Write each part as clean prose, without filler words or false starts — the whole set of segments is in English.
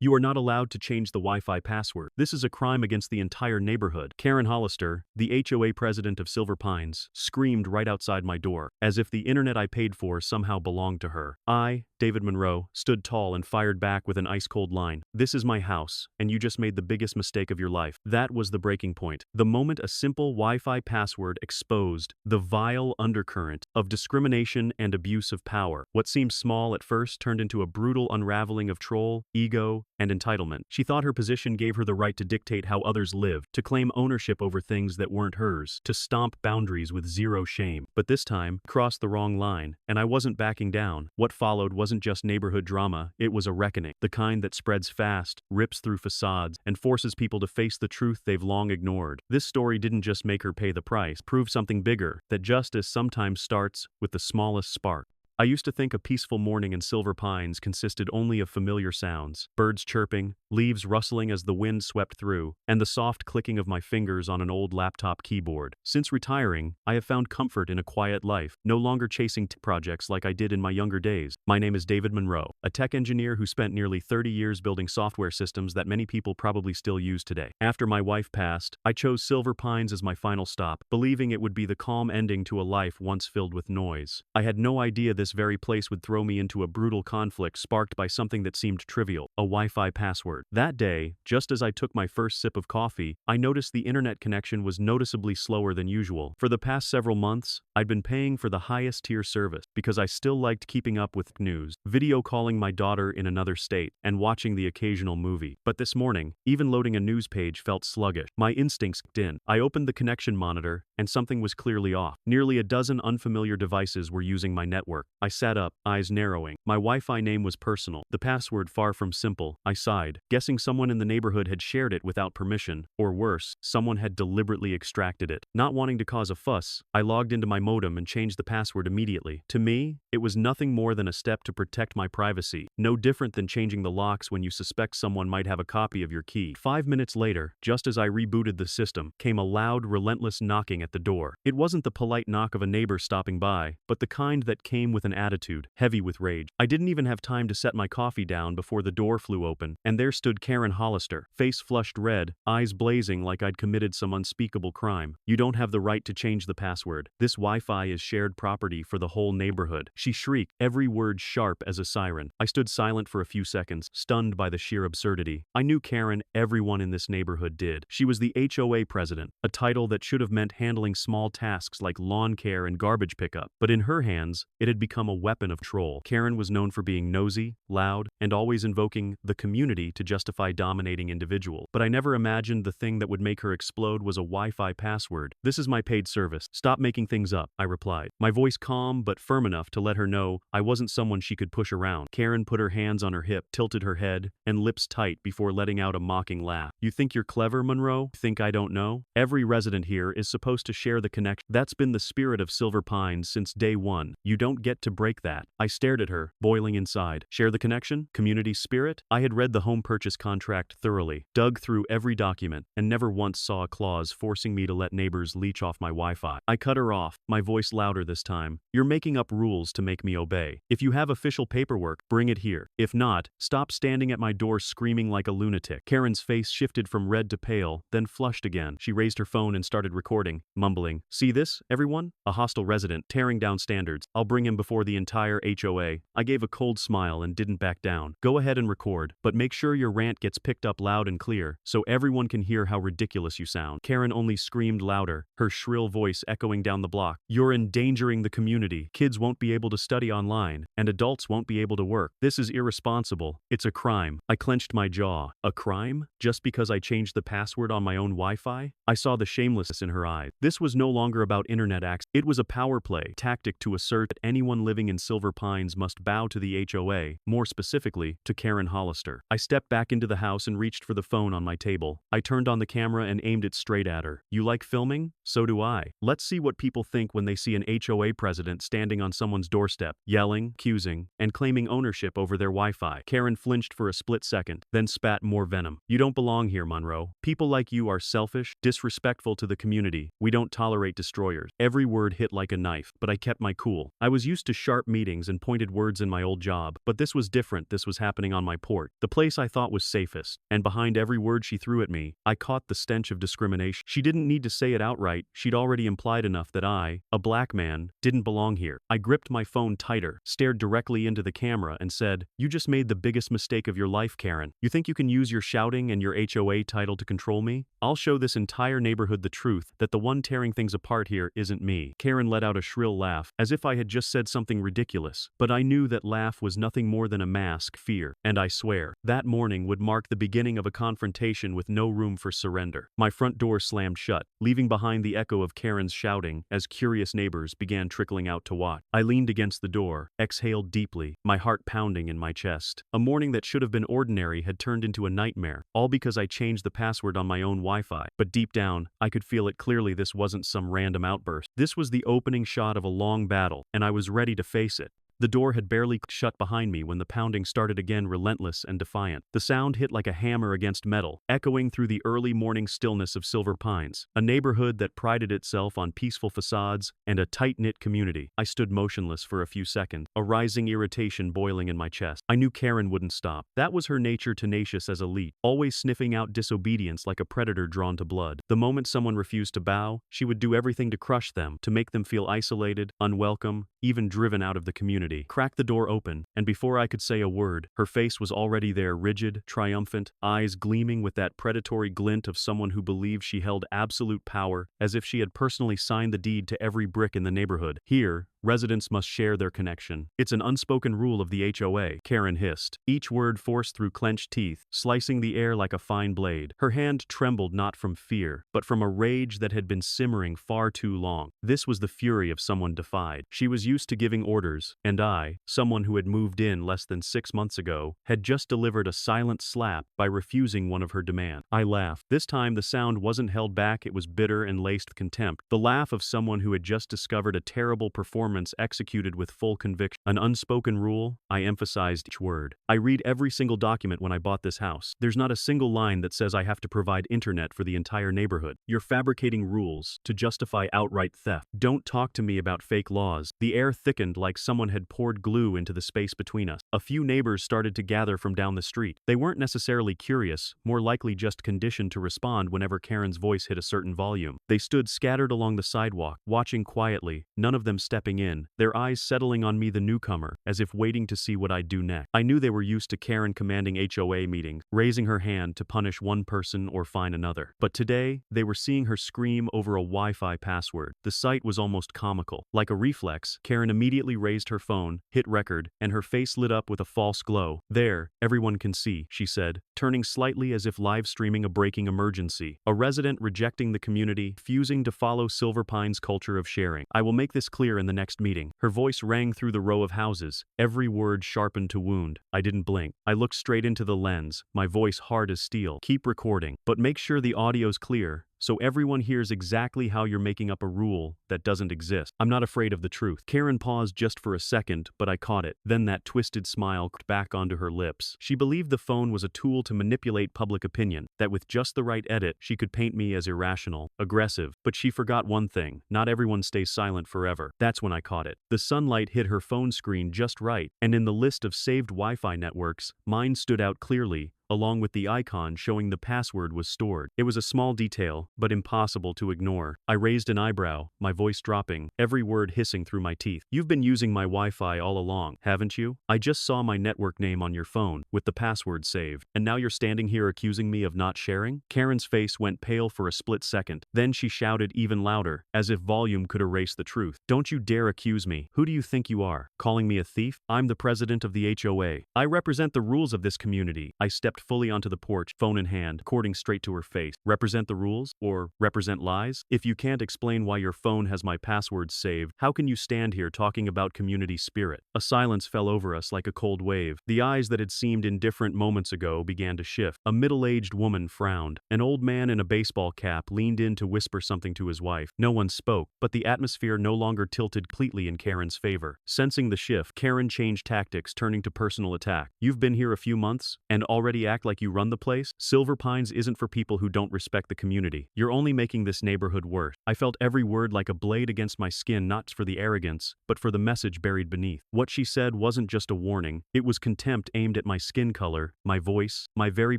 You are not allowed to change the Wi-Fi password. This is a crime against the entire neighborhood. Karen Hollister, the HOA president of Silver Pines, screamed right outside my door, as if the internet I paid for somehow belonged to her. I, David Monroe, stood tall and fired back with an ice-cold line. This is my house, and you just made the biggest mistake of your life. That was the breaking point. The moment a simple Wi-Fi password exposed the vile undercurrent of discrimination and abuse of power. What seemed small at first turned into a brutal unraveling of troll, ego, and entitlement. She thought her position gave her the right to dictate how others lived, to claim ownership over things that weren't hers, to stomp boundaries with zero shame. But this time, crossed the wrong line, and I wasn't backing down. What followed wasn't just neighborhood drama, it was a reckoning. The kind that spreads fast, rips through facades, and forces people to face the truth they've long ignored. This story didn't just make her pay the price, prove something bigger, that justice sometimes starts with the smallest spark. I used to think a peaceful morning in Silver Pines consisted only of familiar sounds, birds chirping, leaves rustling as the wind swept through, and the soft clicking of my fingers on an old laptop keyboard. Since retiring, I have found comfort in a quiet life, no longer chasing projects like I did in my younger days. My name is David Monroe, a tech engineer who spent nearly 30 years building software systems that many people probably still use today. After my wife passed, I chose Silver Pines as my final stop, believing it would be the calm ending to a life once filled with noise. I had no idea this very place would throw me into a brutal conflict sparked by something that seemed trivial, a Wi-Fi password. That day, just as I took my first sip of coffee, I noticed the internet connection was noticeably slower than usual. For the past several months, I'd been paying for the highest tier service because I still liked keeping up with news, video calling my daughter in another state, and watching the occasional movie. But this morning, even loading a news page felt sluggish. My instincts kicked in. I opened the connection monitor, and something was clearly off. Nearly a dozen unfamiliar devices were using my network. I sat up, eyes narrowing. My Wi-Fi name was personal, the password far from simple. I sighed, guessing someone in the neighborhood had shared it without permission, or worse, someone had deliberately extracted it. Not wanting to cause a fuss, I logged into my modem and changed the password immediately. To me, it was nothing more than a step to protect my privacy, no different than changing the locks when you suspect someone might have a copy of your key. 5 minutes later, just as I rebooted the system, came a loud, relentless knocking at the door. It wasn't the polite knock of a neighbor stopping by, but the kind that came with an attitude, heavy with rage. I didn't even have time to set my coffee down before the door flew open, and there stood Karen Hollister, face flushed red, eyes blazing like I'd committed some unspeakable crime. You don't have the right to change the password. This Wi-Fi is shared property for the whole neighborhood. She shrieked, every word sharp as a siren. I stood silent for a few seconds, stunned by the sheer absurdity. I knew Karen, everyone in this neighborhood did. She was the HOA president, a title that should have meant handling small tasks like lawn care and garbage pickup. But in her hands, it had become a weapon of troll. Karen was known for being nosy, loud, and always invoking the community to justify dominating individuals. But I never imagined the thing that would make her explode was a Wi-Fi password. This is my paid service. Stop making things up, I replied, my voice calm but firm enough to let her know I wasn't someone she could push around. Karen put her hands on her hip, tilted her head, and lips tight before letting out a mocking laugh. You think you're clever, Monroe? Think I don't know? Every resident here is supposed to share the connection. That's been the spirit of Silver Pines since day one. You don't get to break that. I stared at her, boiling inside. Share the connection? Community spirit? I had read the home purchase contract thoroughly, dug through every document, and never once saw a clause forcing me to let neighbors leech off my Wi-Fi. I cut her off, my voice louder this time. You're making up rules to make me obey. If you have official paperwork, bring it here. If not, stop standing at my door screaming like a lunatic. Karen's face shifted from red to pale, then flushed again. She raised her phone and started recording, mumbling, "See this, everyone? A hostile resident, tearing down standards. I'll bring him before the entire HOA." I gave a cold smile and didn't back down. Go ahead and record, but make sure your rant gets picked up loud and clear, so everyone can hear how ridiculous you sound. Karen only screamed louder, her shrill voice echoing down the block. You're endangering the community. Kids won't be able to study online, and adults won't be able to work. This is irresponsible. It's a crime. I clenched my jaw. A crime? Just because I changed the password on my own Wi-Fi? I saw the shamelessness in her eyes. This was no longer about internet access. It was a power play, tactic to assert that anyone living in Silver Pines must bow to the HOA, more specifically, to Karen Hollister. I stepped back into the house and reached for the phone on my table. I turned on the camera and aimed it straight at her. You like filming? So do I. Let's see what people think when they see an HOA president standing on someone's doorstep, yelling, accusing, and claiming ownership over their Wi-Fi. Karen flinched for a split second, then spat more venom. You don't belong here, Monroe. People like you are selfish, disrespectful to the community. We don't tolerate destroyers. Every word hit like a knife, but I kept my cool. I was used to to sharp meetings and pointed words in my old job. But this was different. This was happening on my porch, the place I thought was safest. And behind every word she threw at me, I caught the stench of discrimination. She didn't need to say it outright. She'd already implied enough that I, a black man, didn't belong here. I gripped my phone tighter, stared directly into the camera and said, "You just made the biggest mistake of your life, Karen. You think you can use your shouting and your HOA title to control me? I'll show this entire neighborhood the truth, that the one tearing things apart here isn't me." Karen let out a shrill laugh, as if I had just said something ridiculous. But I knew that laugh was nothing more than a mask, fear. And I swear, that morning would mark the beginning of a confrontation with no room for surrender. My front door slammed shut, leaving behind the echo of Karen's shouting as curious neighbors began trickling out to watch. I leaned against the door, exhaled deeply, my heart pounding in my chest. A morning that should have been ordinary had turned into a nightmare, all because I changed the password on my own Wi-Fi. But deep down, I could feel it clearly. This wasn't some random outburst. This was the opening shot of a long battle, and I was ready to face it. The door had barely shut behind me when the pounding started again, relentless and defiant. The sound hit like a hammer against metal, echoing through the early morning stillness of Silver Pines, a neighborhood that prided itself on peaceful facades and a tight-knit community. I stood motionless for a few seconds, a rising irritation boiling in my chest. I knew Karen wouldn't stop. That was her nature, tenacious as a leech, always sniffing out disobedience like a predator drawn to blood. The moment someone refused to bow, she would do everything to crush them, to make them feel isolated, unwelcome, even driven out of the community. Cracked the door open, and before I could say a word, her face was already there, rigid, triumphant, eyes gleaming with that predatory glint of someone who believed she held absolute power, as if she had personally signed the deed to every brick in the neighborhood. Here, residents must share their connection. It's an unspoken rule of the HOA, Karen hissed, each word forced through clenched teeth, slicing the air like a fine blade. Her hand trembled not from fear, but from a rage that had been simmering far too long. This was the fury of someone defied. She was used to giving orders, and I, someone who had moved in less than 6 months ago, had just delivered a silent slap by refusing one of her demands. I laughed. This time the sound wasn't held back, it was bitter and laced with contempt. The laugh of someone who had just discovered a terrible performance executed with full conviction. An unspoken rule, I emphasized each word. I read every single document when I bought this house. There's not a single line that says I have to provide internet for the entire neighborhood. You're fabricating rules to justify outright theft. Don't talk to me about fake laws. The air thickened like someone had poured glue into the space between us. A few neighbors started to gather from down the street. They weren't necessarily curious, more likely just conditioned to respond whenever Karen's voice hit a certain volume. They stood scattered along the sidewalk, watching quietly, none of them stepping in, their eyes settling on me, the newcomer, as if waiting to see what I'd do next. I knew they were used to Karen commanding HOA meetings, raising her hand to punish one person or fine another. But today, they were seeing her scream over a Wi-Fi password. The sight was almost comical. Like a reflex, Karen immediately raised her phone, hit record, and her face lit up with a false glow. "There, everyone can see," she said, turning slightly as if live streaming a breaking emergency. A resident rejecting the community, refusing to follow Silver Pine's culture of sharing. "I will make this clear in the next meeting." Her voice rang through the row of houses, every word sharpened to wound. I didn't blink. I looked straight into the lens, my voice hard as steel. "Keep recording, but make sure the audio's clear, so everyone hears exactly how you're making up a rule that doesn't exist. I'm not afraid of the truth." Karen paused just for a second, but I caught it. Then that twisted smile crept back onto her lips. She believed the phone was a tool to manipulate public opinion, that with just the right edit, she could paint me as irrational, aggressive. But she forgot one thing: not everyone stays silent forever. That's when I caught it. The sunlight hit her phone screen just right, and in the list of saved Wi-Fi networks, mine stood out clearly, along with the icon showing the password was stored. It was a small detail, but impossible to ignore. I raised an eyebrow, my voice dropping, every word hissing through my teeth. "You've been using my Wi-Fi all along, haven't you? I just saw my network name on your phone, with the password saved, and now you're standing here accusing me of not sharing?" Karen's face went pale for a split second. Then she shouted even louder, as if volume could erase the truth. "Don't you dare accuse me. Who do you think you are? Calling me a thief? I'm the president of the HOA. I represent the rules of this community." I stepped fully onto the porch, phone in hand, recording straight to her face. "Represent the rules? Or represent lies? If you can't explain why your phone has my passwords saved, how can you stand here talking about community spirit?" A silence fell over us like a cold wave. The eyes that had seemed indifferent moments ago began to shift. A middle-aged woman frowned. An old man in a baseball cap leaned in to whisper something to his wife. No one spoke, but the atmosphere no longer tilted completely in Karen's favor. Sensing the shift, Karen changed tactics, turning to personal attack. "You've been here a few months, and already act like you run the place? Silver Pines isn't for people who don't respect the community. You're only making this neighborhood worse. I felt every word like a blade against my skin, not for the arrogance, but for the message buried beneath. What she said wasn't just a warning, it was contempt aimed at my skin color, my voice, my very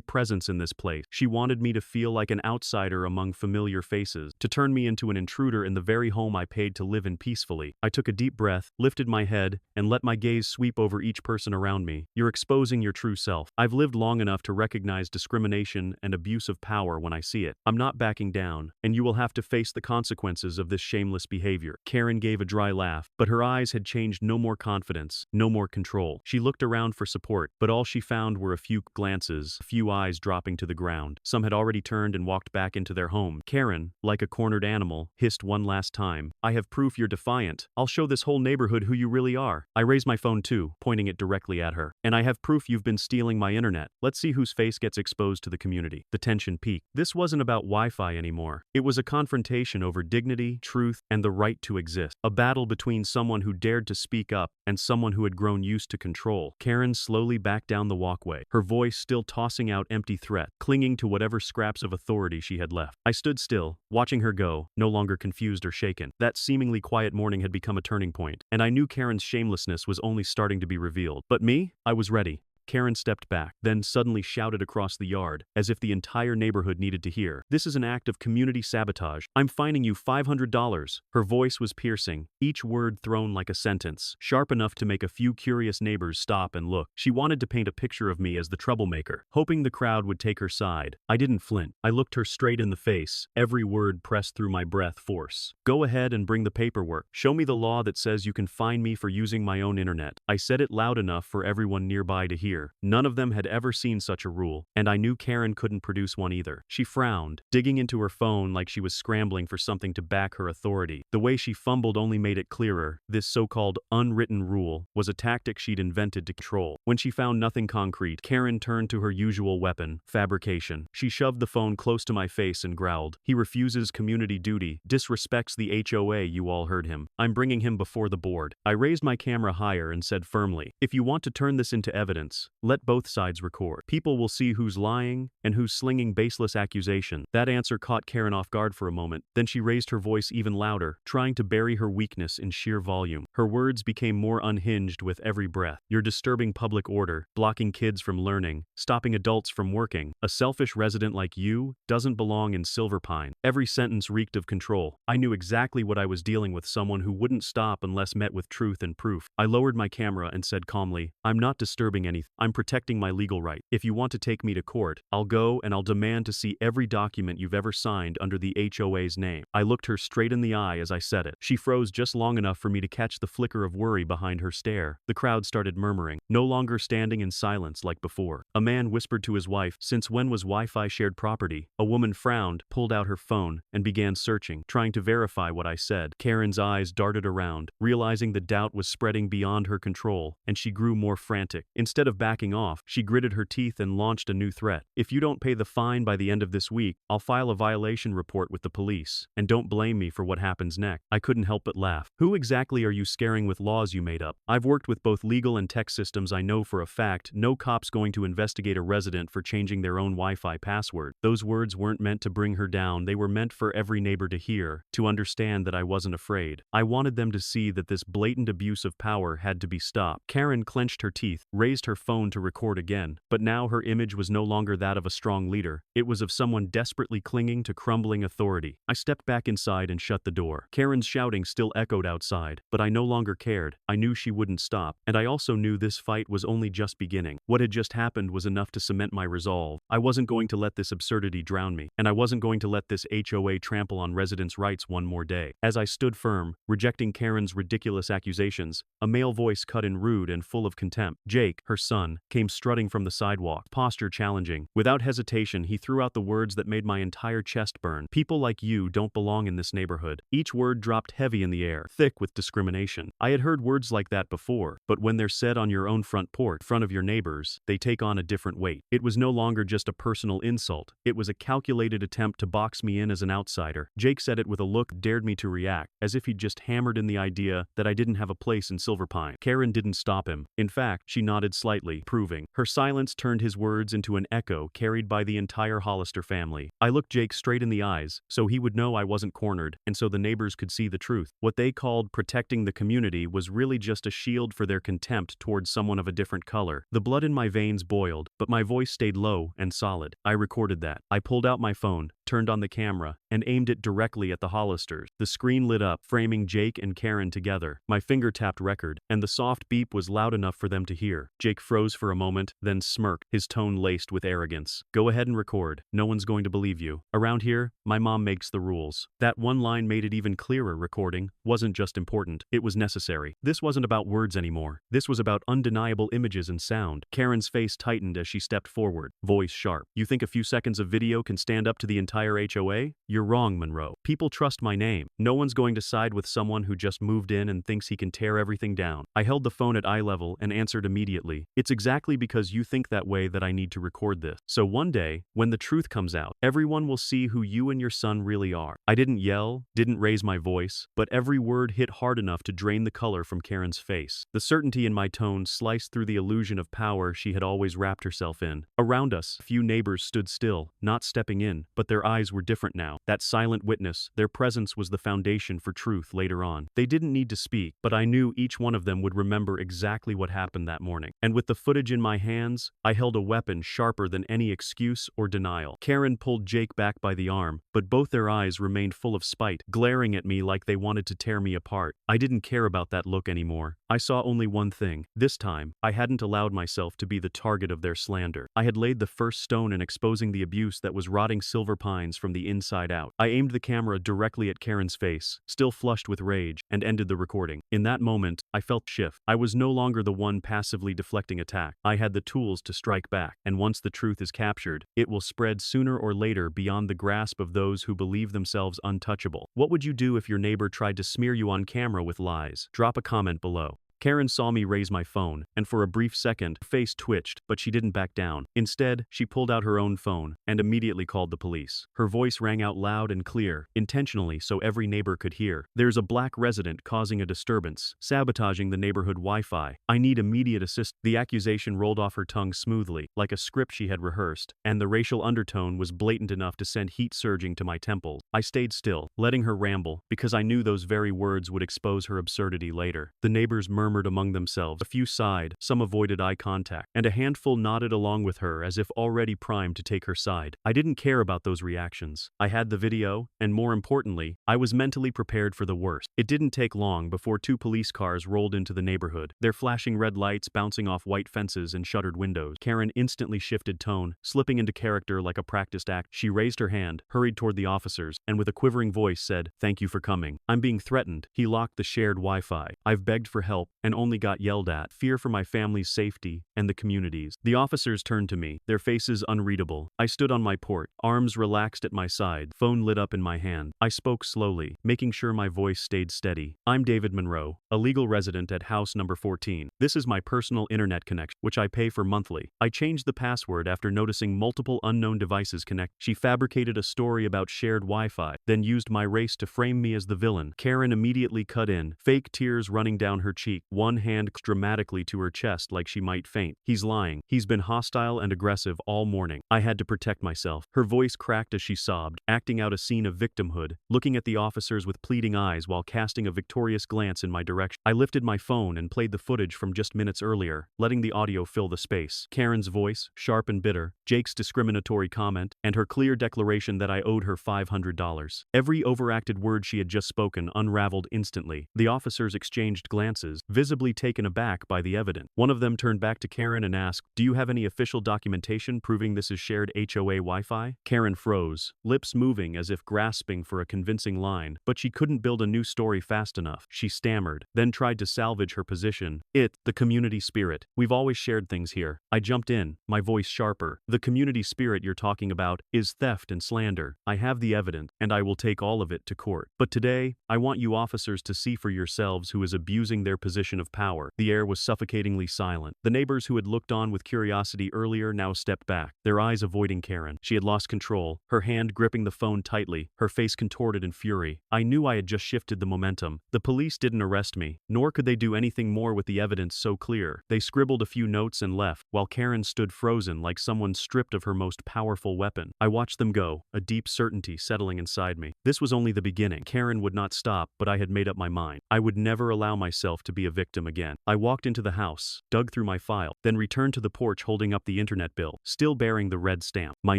presence in this place. She wanted me to feel like an outsider among familiar faces, to turn me into an intruder in the very home I paid to live in peacefully. I took a deep breath, lifted my head, and let my gaze sweep over each person around me. You're exposing your true self. I've lived long enough to recognize discrimination and abuse of power when I see it. I'm not backing down, and you will have to face the consequences of this shameless behavior. Karen gave a dry laugh, but her eyes had changed. No more confidence, no more control. She looked around for support, but all she found were a few glances, a few eyes dropping to the ground. Some had already turned and walked back into their home. Karen, like a cornered animal, hissed one last time. I have proof you're defiant. I'll show this whole neighborhood who you really are. I raised my phone too, pointing it directly at her. And I have proof you've been stealing my internet. Let's see whose face gets exposed to the community. The tension peaked. This wasn't about Wi-Fi anymore. It was a confrontation over dignity, truth, and the right to exist. A battle between someone who dared to speak up and someone who had grown used to control. Karen slowly backed down the walkway, her voice still tossing out empty threat, clinging to whatever scraps of authority she had left. I stood still, watching her go, no longer confused or shaken. That seemingly quiet morning had become a turning point, and I knew Karen's shamelessness was only starting to be revealed. But me? I was ready. Karen stepped back, then suddenly shouted across the yard, as if the entire neighborhood needed to hear. This is an act of community sabotage. I'm fining you $500. Her voice was piercing, each word thrown like a sentence, sharp enough to make a few curious neighbors stop and look. She wanted to paint a picture of me as the troublemaker, hoping the crowd would take her side. I didn't flint. I looked her straight in the face, every word pressed through my breath force. Go ahead and bring the paperwork. Show me the law that says you can fine me for using my own internet. I said it loud enough for everyone nearby to hear. None of them had ever seen such a rule, and I knew Karen couldn't produce one either. She frowned, digging into her phone like she was scrambling for something to back her authority. The way she fumbled only made it clearer. This so-called unwritten rule was a tactic she'd invented to control. When she found nothing concrete, Karen turned to her usual weapon, fabrication. She shoved the phone close to my face and growled. He refuses community duty, disrespects the HOA, you all heard him. I'm bringing him before the board. I raised my camera higher and said firmly, if you want to turn this into evidence, let both sides record. People will see who's lying and who's slinging baseless accusation. That answer caught Karen off guard for a moment. Then she raised her voice even louder, trying to bury her weakness in sheer volume. Her words became more unhinged with every breath. You're disturbing public order, blocking kids from learning, stopping adults from working. A selfish resident like you doesn't belong in Silver Pine. Every sentence reeked of control. I knew exactly what I was dealing with, someone who wouldn't stop unless met with truth and proof. I lowered my camera and said calmly, I'm not disturbing anything. I'm protecting my legal right. If you want to take me to court, I'll go and I'll demand to see every document you've ever signed under the HOA's name. I looked her straight in the eye as I said it. She froze just long enough for me to catch the flicker of worry behind her stare. The crowd started murmuring, no longer standing in silence like before. A man whispered to his wife, since when was Wi-Fi shared property? A woman frowned, pulled out her phone, and began searching, trying to verify what I said. Karen's eyes darted around, realizing the doubt was spreading beyond her control, and she grew more frantic. Instead of backing off, she gritted her teeth and launched a new threat. If you don't pay the fine by the end of this week, I'll file a violation report with the police. And don't blame me for what happens next. I couldn't help but laugh. Who exactly are you scaring with laws you made up? I've worked with both legal and tech systems. I know for a fact no cop's going to investigate a resident for changing their own Wi-Fi password. Those words weren't meant to bring her down. They were meant for every neighbor to hear, to understand that I wasn't afraid. I wanted them to see that this blatant abuse of power had to be stopped. Karen clenched her teeth, raised her phone to record again, but now her image was no longer that of a strong leader. It was of someone desperately clinging to crumbling authority. I stepped back inside and shut the door. Karen's shouting still echoed outside, but I no longer cared. I knew she wouldn't stop, and I also knew this fight was only just beginning. What had just happened was enough to cement my resolve. I wasn't going to let this absurdity drown me, and I wasn't going to let this HOA trample on residents' rights one more day. As I stood firm, rejecting Karen's ridiculous accusations, a male voice cut in rude and full of contempt. Jake, her son, came strutting from the sidewalk, posture challenging. Without hesitation, he threw out the words that made my entire chest burn. People like you don't belong in this neighborhood. Each word dropped heavy in the air, thick with discrimination. I had heard words like that before, but when they're said on your own front porch, in front of your neighbors, they take on a different weight. It was no longer just a personal insult. It was a calculated attempt to box me in as an outsider. Jake said it with a look that dared me to react, as if he'd just hammered in the idea that I didn't have a place in Silver Pine. Karen didn't stop him. In fact, she nodded slightly, immediately, proving. Her silence turned his words into an echo carried by the entire Hollister family. I looked Jake straight in the eyes, so he would know I wasn't cornered, and so the neighbors could see the truth. What they called protecting the community was really just a shield for their contempt towards someone of a different color. The blood in my veins boiled, but my voice stayed low and solid. I recorded that. I pulled out my phone, turned on the camera, and aimed it directly at the Hollisters. The screen lit up, framing Jake and Karen together. My finger tapped record, and the soft beep was loud enough for them to hear. Jake froze for a moment, then smirked, his tone laced with arrogance. Go ahead and record. No one's going to believe you. Around here, my mom makes the rules. That one line made it even clearer. Recording wasn't just important, it was necessary. This wasn't about words anymore. This was about undeniable images and sound. Karen's face tightened as she stepped forward, voice sharp. You think a few seconds of video can stand up to the entire HOA? You're wrong, Monroe. People trust my name. No one's going to side with someone who just moved in and thinks he can tear everything down. I held the phone at eye level and answered immediately. It's exactly because you think that way that I need to record this. So one day, when the truth comes out, everyone will see who you and your son really are. I didn't yell, didn't raise my voice, but every word hit hard enough to drain the color from Karen's face. The certainty in my tone sliced through the illusion of power she had always wrapped herself in. Around us, few neighbors stood still, not stepping in, but their eyes were different now. That silent witness, their presence was the foundation for truth later on. They didn't need to speak, but I knew each one of them would remember exactly what happened that morning. And with the footage in my hands, I held a weapon sharper than any excuse or denial. Karen pulled Jake back by the arm, but both their eyes remained full of spite, glaring at me like they wanted to tear me apart. I didn't care about that look anymore. I saw only one thing. This time, I hadn't allowed myself to be the target of their slander. I had laid the first stone in exposing the abuse that was rotting Silver Pines from the inside out. I aimed the camera directly at Karen's face, still flushed with rage, and ended the recording. In that moment, I felt shift. I was no longer the one passively deflecting attack. I had the tools to strike back, and once the truth is captured, it will spread sooner or later beyond the grasp of those who believe themselves untouchable. What would you do if your neighbor tried to smear you on camera with lies? Drop a comment below. Karen saw me raise my phone, and for a brief second, her face twitched, but she didn't back down. Instead, she pulled out her own phone and immediately called the police. Her voice rang out loud and clear, intentionally so every neighbor could hear. There's a black resident causing a disturbance, sabotaging the neighborhood Wi-Fi. I need immediate assistance. The accusation rolled off her tongue smoothly, like a script she had rehearsed, and the racial undertone was blatant enough to send heat surging to my temples. I stayed still, letting her ramble, because I knew those very words would expose her absurdity later. The neighbors murmured among themselves. A few sighed, some avoided eye contact, and a handful nodded along with her as if already primed to take her side. I didn't care about those reactions. I had the video, and more importantly, I was mentally prepared for the worst. It didn't take long before two police cars rolled into the neighborhood, their flashing red lights bouncing off white fences and shuttered windows. Karen instantly shifted tone, slipping into character like a practiced act. She raised her hand, hurried toward the officers, and with a quivering voice said, "Thank you for coming. I'm being threatened." He locked the shared Wi-Fi. I've begged for help, and only got yelled at. Fear for my family's safety and the community's. The officers turned to me, their faces unreadable. I stood on my port, arms relaxed at my side, phone lit up in my hand. I spoke slowly, making sure my voice stayed steady. I'm David Monroe, a legal resident at house number 14. This is my personal internet connection, which I pay for monthly. I changed the password after noticing multiple unknown devices connect. She fabricated a story about shared Wi-Fi, then used my race to frame me as the villain. Karen immediately cut in, fake tears running down her cheek, one hand dramatically to her chest like she might faint. He's lying. He's been hostile and aggressive all morning. I had to protect myself. Her voice cracked as she sobbed, acting out a scene of victimhood, looking at the officers with pleading eyes while casting a victorious glance in my direction. I lifted my phone and played the footage from just minutes earlier, letting the audio fill the space. Karen's voice, sharp and bitter, Jake's discriminatory comment, and her clear declaration that I owed her $500. Every overacted word she had just spoken unraveled instantly. The officers exchanged glances, visibly taken aback by the evidence. One of them turned back to Karen and asked, "Do you have any official documentation proving this is shared HOA Wi-Fi?" Karen froze, lips moving as if grasping for a convincing line, but she couldn't build a new story fast enough. She stammered, then tried to salvage her position. The community spirit. We've always shared things here. I jumped in, my voice sharper. The community spirit you're talking about is theft and slander. I have the evidence, and I will take all of it to court. But today, I want you officers to see for yourselves who is abusing their position combination of power. The air was suffocatingly silent. The neighbors who had looked on with curiosity earlier now stepped back, their eyes avoiding Karen. She had lost control, her hand gripping the phone tightly, her face contorted in fury. I knew I had just shifted the momentum. The police didn't arrest me, nor could they do anything more with the evidence so clear. They scribbled a few notes and left, while Karen stood frozen like someone stripped of her most powerful weapon. I watched them go, a deep certainty settling inside me. This was only the beginning. Karen would not stop, but I had made up my mind. I would never allow myself to be a victim again. I walked into the house, dug through my file, then returned to the porch holding up the internet bill, still bearing the red stamp. My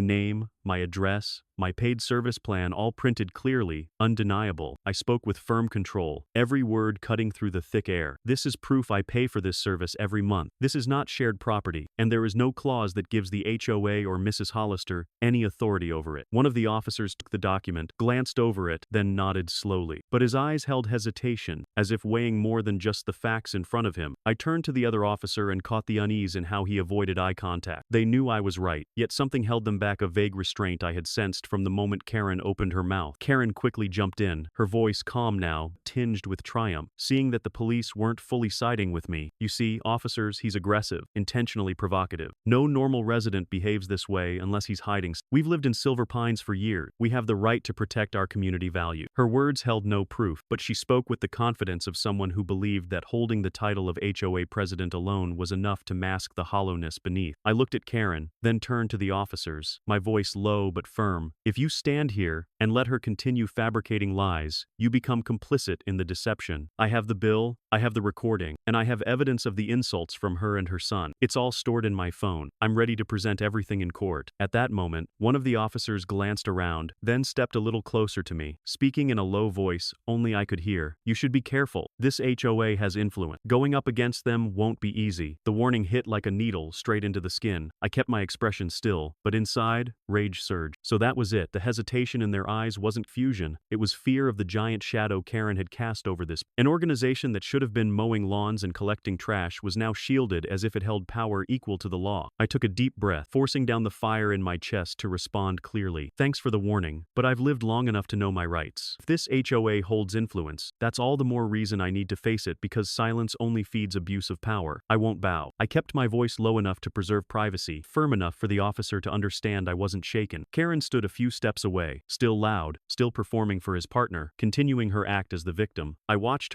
name, my address, my paid service plan all printed clearly, undeniable. I spoke with firm control, every word cutting through the thick air. This is proof I pay for this service every month. This is not shared property, and there is no clause that gives the HOA or Mrs. Hollister any authority over it. One of the officers took the document, glanced over it, then nodded slowly. But his eyes held hesitation, as if weighing more than just the facts in front of him. I turned to the other officer and caught the unease in how he avoided eye contact. They knew I was right, yet something held them back, a vague restraint I had sensed from the moment Karen opened her mouth. Karen quickly jumped in, her voice calm now, tinged with triumph. Seeing that the police weren't fully siding with me. You see, officers, he's aggressive, intentionally provocative. No normal resident behaves this way unless he's hiding. We've lived in Silver Pines for years. We have the right to protect our community value. Her words held no proof, but she spoke with the confidence of someone who believed that holding the title of HOA president alone was enough to mask the hollowness beneath. I looked at Karen, then turned to the officers, my voice low but firm. If you stand here and let her continue fabricating lies, you become complicit in the deception. I have the bill, I have the recording, and I have evidence of the insults from her and her son. It's all stored in my phone. I'm ready to present everything in court. At that moment, one of the officers glanced around, then stepped a little closer to me, speaking in a low voice only I could hear. You should be careful. This HOA has influence. Going up against them won't be easy. The warning hit like a needle straight into the skin. I kept my expression still, but inside, rage surged. So that was it. The hesitation in their eyes wasn't confusion. It was fear of the giant shadow Karen had cast over this. An organization that should have been mowing lawns and collecting trash was now shielded as if it held power equal to the law. I took a deep breath, forcing down the fire in my chest to respond clearly. Thanks for the warning, but I've lived long enough to know my rights. If this HOA holds influence, that's all the more reason I need to face it, because silence only feeds abuse of power. I won't bow. I kept my voice low enough to preserve privacy, firm enough for the officer to understand I wasn't shaken. Karen stood a few steps away, still loud, still performing for his partner, continuing her act as the victim. I watched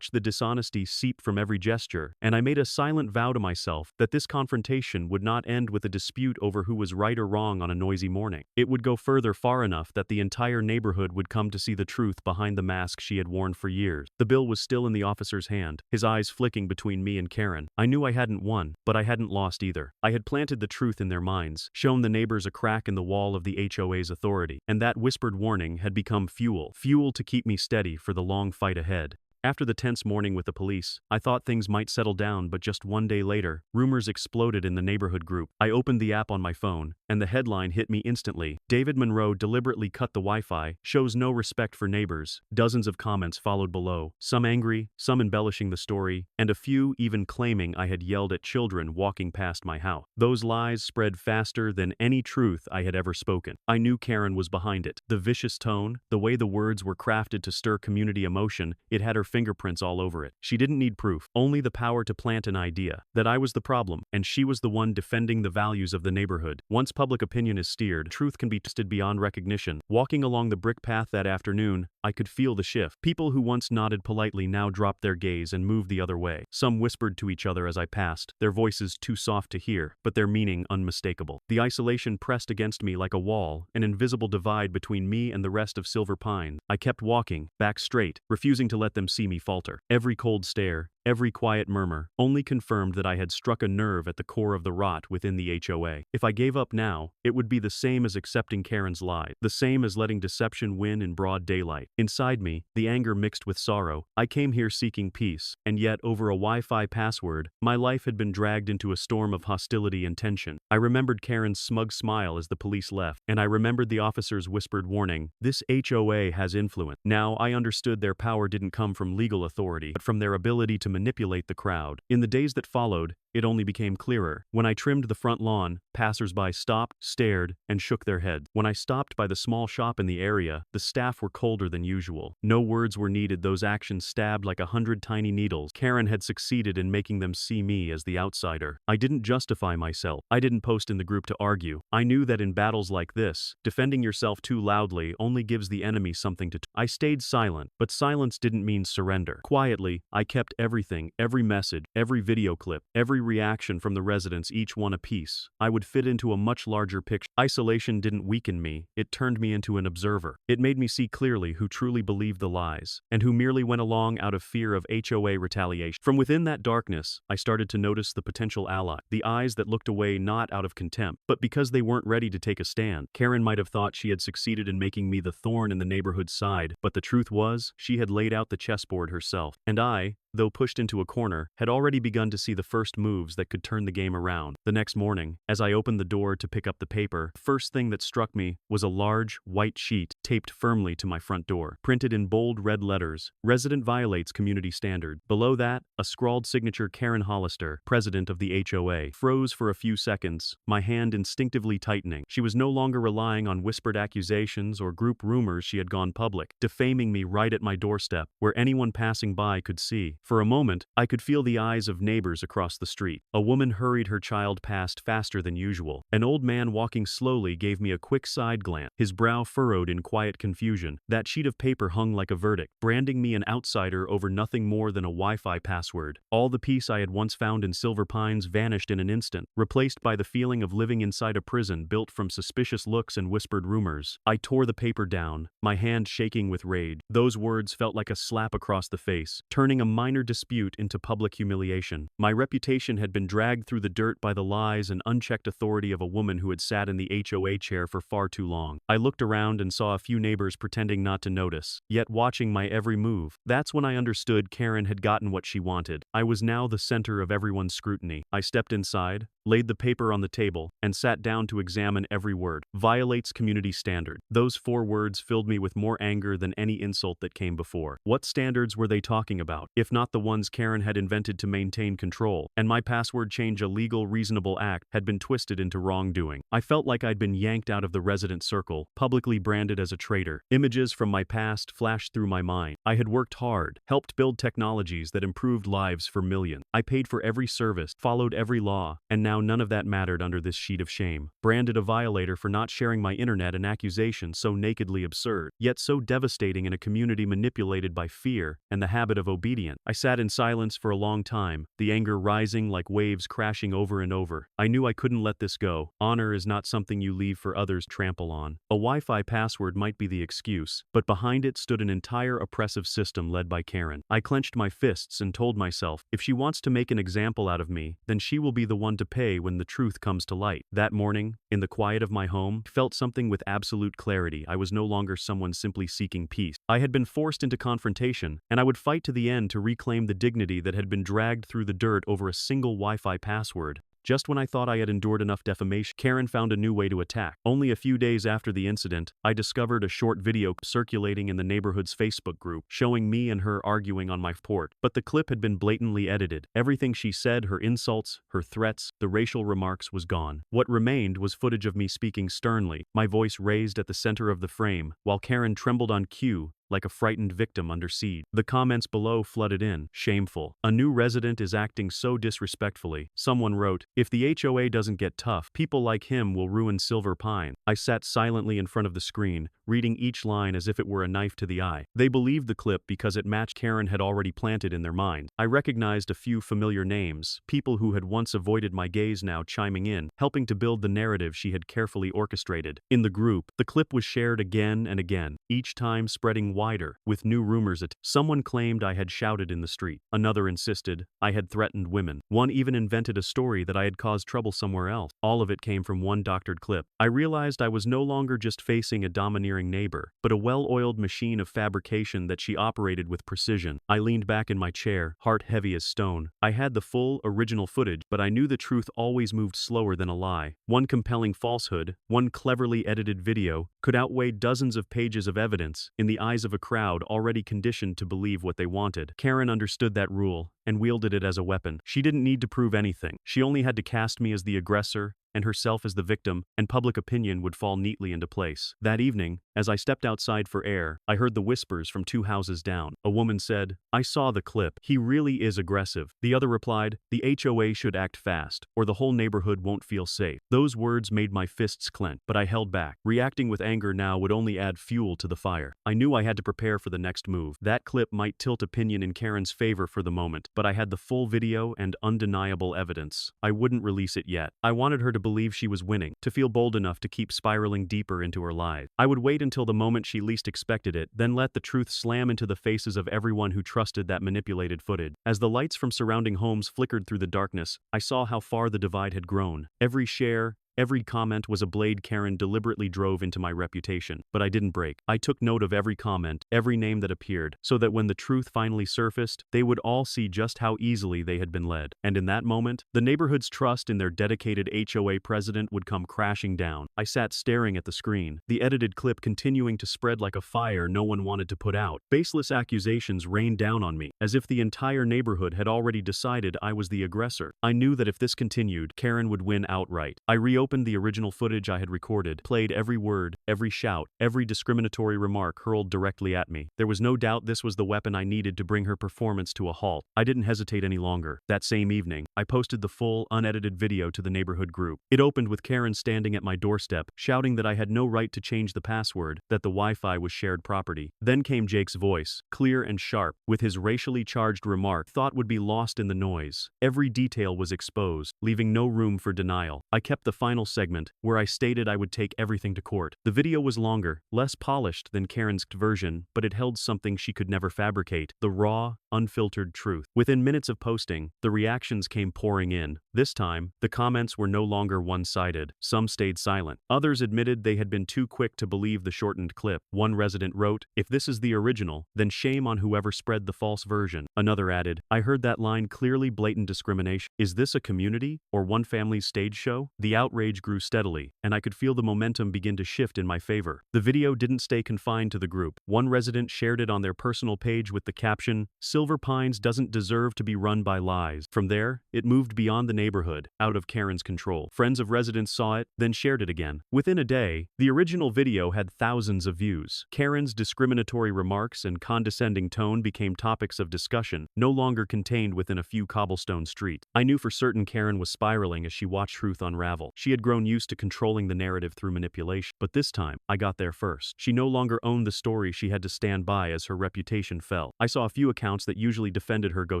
the dishonesty seep from every gesture, and I made a silent vow to myself that this confrontation would not end with a dispute over who was right or wrong on a noisy morning. It would go far enough that the entire neighborhood would come to see the truth behind the mask she had worn for years. The bill was still in the officer's hand, his eyes flicking between me and Karen. I knew I hadn't won, but I hadn't lost either. I had planted the truth in their minds, shown the neighbors a crack in the wall of the HOA's authority, and that whispered warning had become fuel to keep me steady for the long fight ahead. After the tense morning with the police, I thought things might settle down, but just one day later, rumors exploded in the neighborhood group. I opened the app on my phone, and the headline hit me instantly. David Monroe deliberately cut the Wi-Fi, shows no respect for neighbors. Dozens of comments followed below, some angry, some embellishing the story, and a few even claiming I had yelled at children walking past my house. Those lies spread faster than any truth I had ever spoken. I knew Karen was behind it. The vicious tone, the way the words were crafted to stir community emotion, it had her fingerprints all over it. She didn't need proof, only the power to plant an idea that I was the problem, and she was the one defending the values of the neighborhood. Once public opinion is steered, truth can be tested beyond recognition. Walking along the brick path that afternoon, I could feel the shift. People who once nodded politely now dropped their gaze and moved the other way. Some whispered to each other as I passed, their voices too soft to hear, but their meaning unmistakable. The isolation pressed against me like a wall, an invisible divide between me and the rest of Silver Pine. I kept walking, back straight, refusing to let them see me falter. Every cold stare, every quiet murmur, only confirmed that I had struck a nerve at the core of the rot within the HOA. If I gave up now, it would be the same as accepting Karen's lie, the same as letting deception win in broad daylight. Inside me, the anger mixed with sorrow. I came here seeking peace, and yet over a Wi-Fi password, my life had been dragged into a storm of hostility and tension. I remembered Karen's smug smile as the police left, and I remembered the officer's whispered warning, "This HOA has influence." Now I understood their power didn't come from legal authority, but from their ability to manipulate the crowd. In the days that followed, it only became clearer. When I trimmed the front lawn, passers-by stopped, stared, and shook their heads. When I stopped by the small shop in the area, the staff were colder than usual. No words were needed, those actions stabbed like 100 tiny needles. Karen had succeeded in making them see me as the outsider. I didn't justify myself. I didn't post in the group to argue. I knew that in battles like this, defending yourself too loudly only gives the enemy something to I stayed silent, but silence didn't mean surrender. Quietly, I kept everything, every message, every video clip, every reaction from the residents, each one a piece. I would fit into a much larger picture. Isolation didn't weaken me, it turned me into an observer. It made me see clearly who truly believed the lies, and who merely went along out of fear of HOA retaliation. From within that darkness, I started to notice the potential ally, the eyes that looked away not out of contempt, but because they weren't ready to take a stand. Karen might have thought she had succeeded in making me the thorn in the neighborhood's side, but the truth was, she had laid out the chessboard herself. And I, though pushed into a corner, had already begun to see the first moves that could turn the game around. The next morning, as I opened the door to pick up the paper, the first thing that struck me was a large, white sheet taped firmly to my front door. Printed in bold red letters, "Resident violates community standard." Below that, a scrawled signature, "Karen Hollister, president of the HOA." Froze for a few seconds, my hand instinctively tightening. She was no longer relying on whispered accusations or group rumors. She had gone public, defaming me right at my doorstep, where anyone passing by could see. For a moment, I could feel the eyes of neighbors across the street. A woman hurried her child past faster than usual. An old man walking slowly gave me a quick side glance, his brow furrowed in quiet confusion. That sheet of paper hung like a verdict, branding me an outsider over nothing more than a Wi-Fi password. All the peace I had once found in Silver Pines vanished in an instant, replaced by the feeling of living inside a prison built from suspicious looks and whispered rumors. I tore the paper down, my hand shaking with rage. Those words felt like a slap across the face, turning a minor dispute into public humiliation. My reputation had been dragged through the dirt by the lies and unchecked authority of a woman who had sat in the HOA chair for far too long. I looked around and saw a few neighbors pretending not to notice, yet watching my every move. That's when I understood Karen had gotten what she wanted. I was now the center of everyone's scrutiny. I stepped inside, laid the paper on the table, and sat down to examine every word. "Violates community standard." Those 4 words filled me with more anger than any insult that came before. What standards were they talking about, if not the ones Karen had invented to maintain control? And my password change, a legal, reasonable act, had been twisted into wrongdoing. I felt like I'd been yanked out of the resident circle, publicly branded as a traitor. Images from my past flashed through my mind. I had worked hard, helped build technologies that improved lives for millions. I paid for every service, followed every law, and now none of that mattered under this sheet of shame. Branded a violator for not sharing my internet, an accusation so nakedly absurd, yet so devastating in a community manipulated by fear and the habit of obedience. I sat in silence for a long time, the anger rising like waves crashing over and over. I knew I couldn't let this go. Honor is not something you leave for others to trample on. A Wi-Fi password might be the excuse, but behind it stood an entire oppressive system led by Karen. I clenched my fists and told myself, if she wants to make an example out of me, then she will be the one to pay when the truth comes to light. That morning, in the quiet of my home, I felt something with absolute clarity. I was no longer someone simply seeking peace. I had been forced into confrontation, and I would fight to the end to reclaim the dignity that had been dragged through the dirt over a single Wi-Fi password. Just when I thought I had endured enough defamation, Karen found a new way to attack. Only a few days after the incident, I discovered a short video circulating in the neighborhood's Facebook group, showing me and her arguing on my porch. But the clip had been blatantly edited. Everything she said, her insults, her threats, the racial remarks, was gone. What remained was footage of me speaking sternly, my voice raised at the center of the frame, while Karen trembled on cue, like a frightened victim under siege. The comments below flooded in. Shameful. A new resident is acting so disrespectfully. Someone wrote, if the HOA doesn't get tough, people like him will ruin Silver Pine. I sat silently in front of the screen, reading each line as if it were a knife to the eye. They believed the clip because it matched Karen had already planted in their mind. I recognized a few familiar names, people who had once avoided my gaze now chiming in, helping to build the narrative she had carefully orchestrated. In the group, the clip was shared again and again, each time spreading wider, with new rumors. Someone claimed I had shouted in the street. Another insisted I had threatened women. One even invented a story that I had caused trouble somewhere else. All of it came from one doctored clip. I realized I was no longer just facing a domineering neighbor, but a well-oiled machine of fabrication that she operated with precision. I leaned back in my chair, heart heavy as stone. I had the full, original footage, but I knew the truth always moved slower than a lie. One compelling falsehood, one cleverly edited video, could outweigh dozens of pages of evidence in the eyes of a crowd already conditioned to believe what they wanted. Karen understood that rule. and wielded it as a weapon. She didn't need to prove anything. She only had to cast me as the aggressor and herself as the victim, and public opinion would fall neatly into place. That evening, as I stepped outside for air, I heard the whispers from 2 houses down. A woman said, "I saw the clip. He really is aggressive." The other replied, "The HOA should act fast, or the whole neighborhood won't feel safe." Those words made my fists clench, but I held back. Reacting with anger now would only add fuel to the fire. I knew I had to prepare for the next move. That clip might tilt opinion in Karen's favor for the moment, but I had the full video and undeniable evidence. I wouldn't release it yet. I wanted her to believe she was winning, to feel bold enough to keep spiraling deeper into her lies. I would wait until the moment she least expected it, then let the truth slam into the faces of everyone who trusted that manipulated footage. As the lights from surrounding homes flickered through the darkness, I saw how far the divide had grown. Every share, every comment was a blade Karen deliberately drove into my reputation, but I didn't break. I took note of every comment, every name that appeared, so that when the truth finally surfaced, they would all see just how easily they had been led. And in that moment, the neighborhood's trust in their dedicated HOA president would come crashing down. I sat staring at the screen, the edited clip continuing to spread like a fire no one wanted to put out. Baseless accusations rained down on me, as if the entire neighborhood had already decided I was the aggressor. I knew that if this continued, Karen would win outright. I reopened the original footage I had recorded, played every word, every shout, every discriminatory remark hurled directly at me. There was no doubt this was the weapon I needed to bring her performance to a halt. I didn't hesitate any longer. That same evening, I posted the full, unedited video to the neighborhood group. It opened with Karen standing at my doorstep, shouting that I had no right to change the password, that the Wi-Fi was shared property. Then came Jake's voice, clear and sharp, with his racially charged remark thought would be lost in the noise. Every detail was exposed, leaving no room for denial. I kept the final segment, where I stated I would take everything to court. The video was longer, less polished than Karen's version, but it held something she could never fabricate: the raw, unfiltered truth. Within minutes of posting, the reactions came pouring in. This time, the comments were no longer one-sided. Some stayed silent. Others admitted they had been too quick to believe the shortened clip. One resident wrote, "If this is the original, then shame on whoever spread the false version." Another added, "I heard that line clearly blatant discrimination. Is this a community, or one family's stage show?" The outrage grew steadily, and I could feel the momentum begin to shift in my favor. The video didn't stay confined to the group. One resident shared it on their personal page with the caption, "Silver Pines doesn't deserve to be run by lies." From there, it moved beyond the neighborhood, out of Karen's control. Friends of residents saw it, then shared it again. Within a day, the original video had thousands of views. Karen's discriminatory remarks and condescending tone became topics of discussion, no longer contained within a few cobblestone streets. I knew for certain Karen was spiraling as she watched truth unravel. She had grown used to controlling the narrative through manipulation, but this time, I got there first. She no longer owned the story she had to stand by as her reputation fell. I saw a few accounts that usually defended her go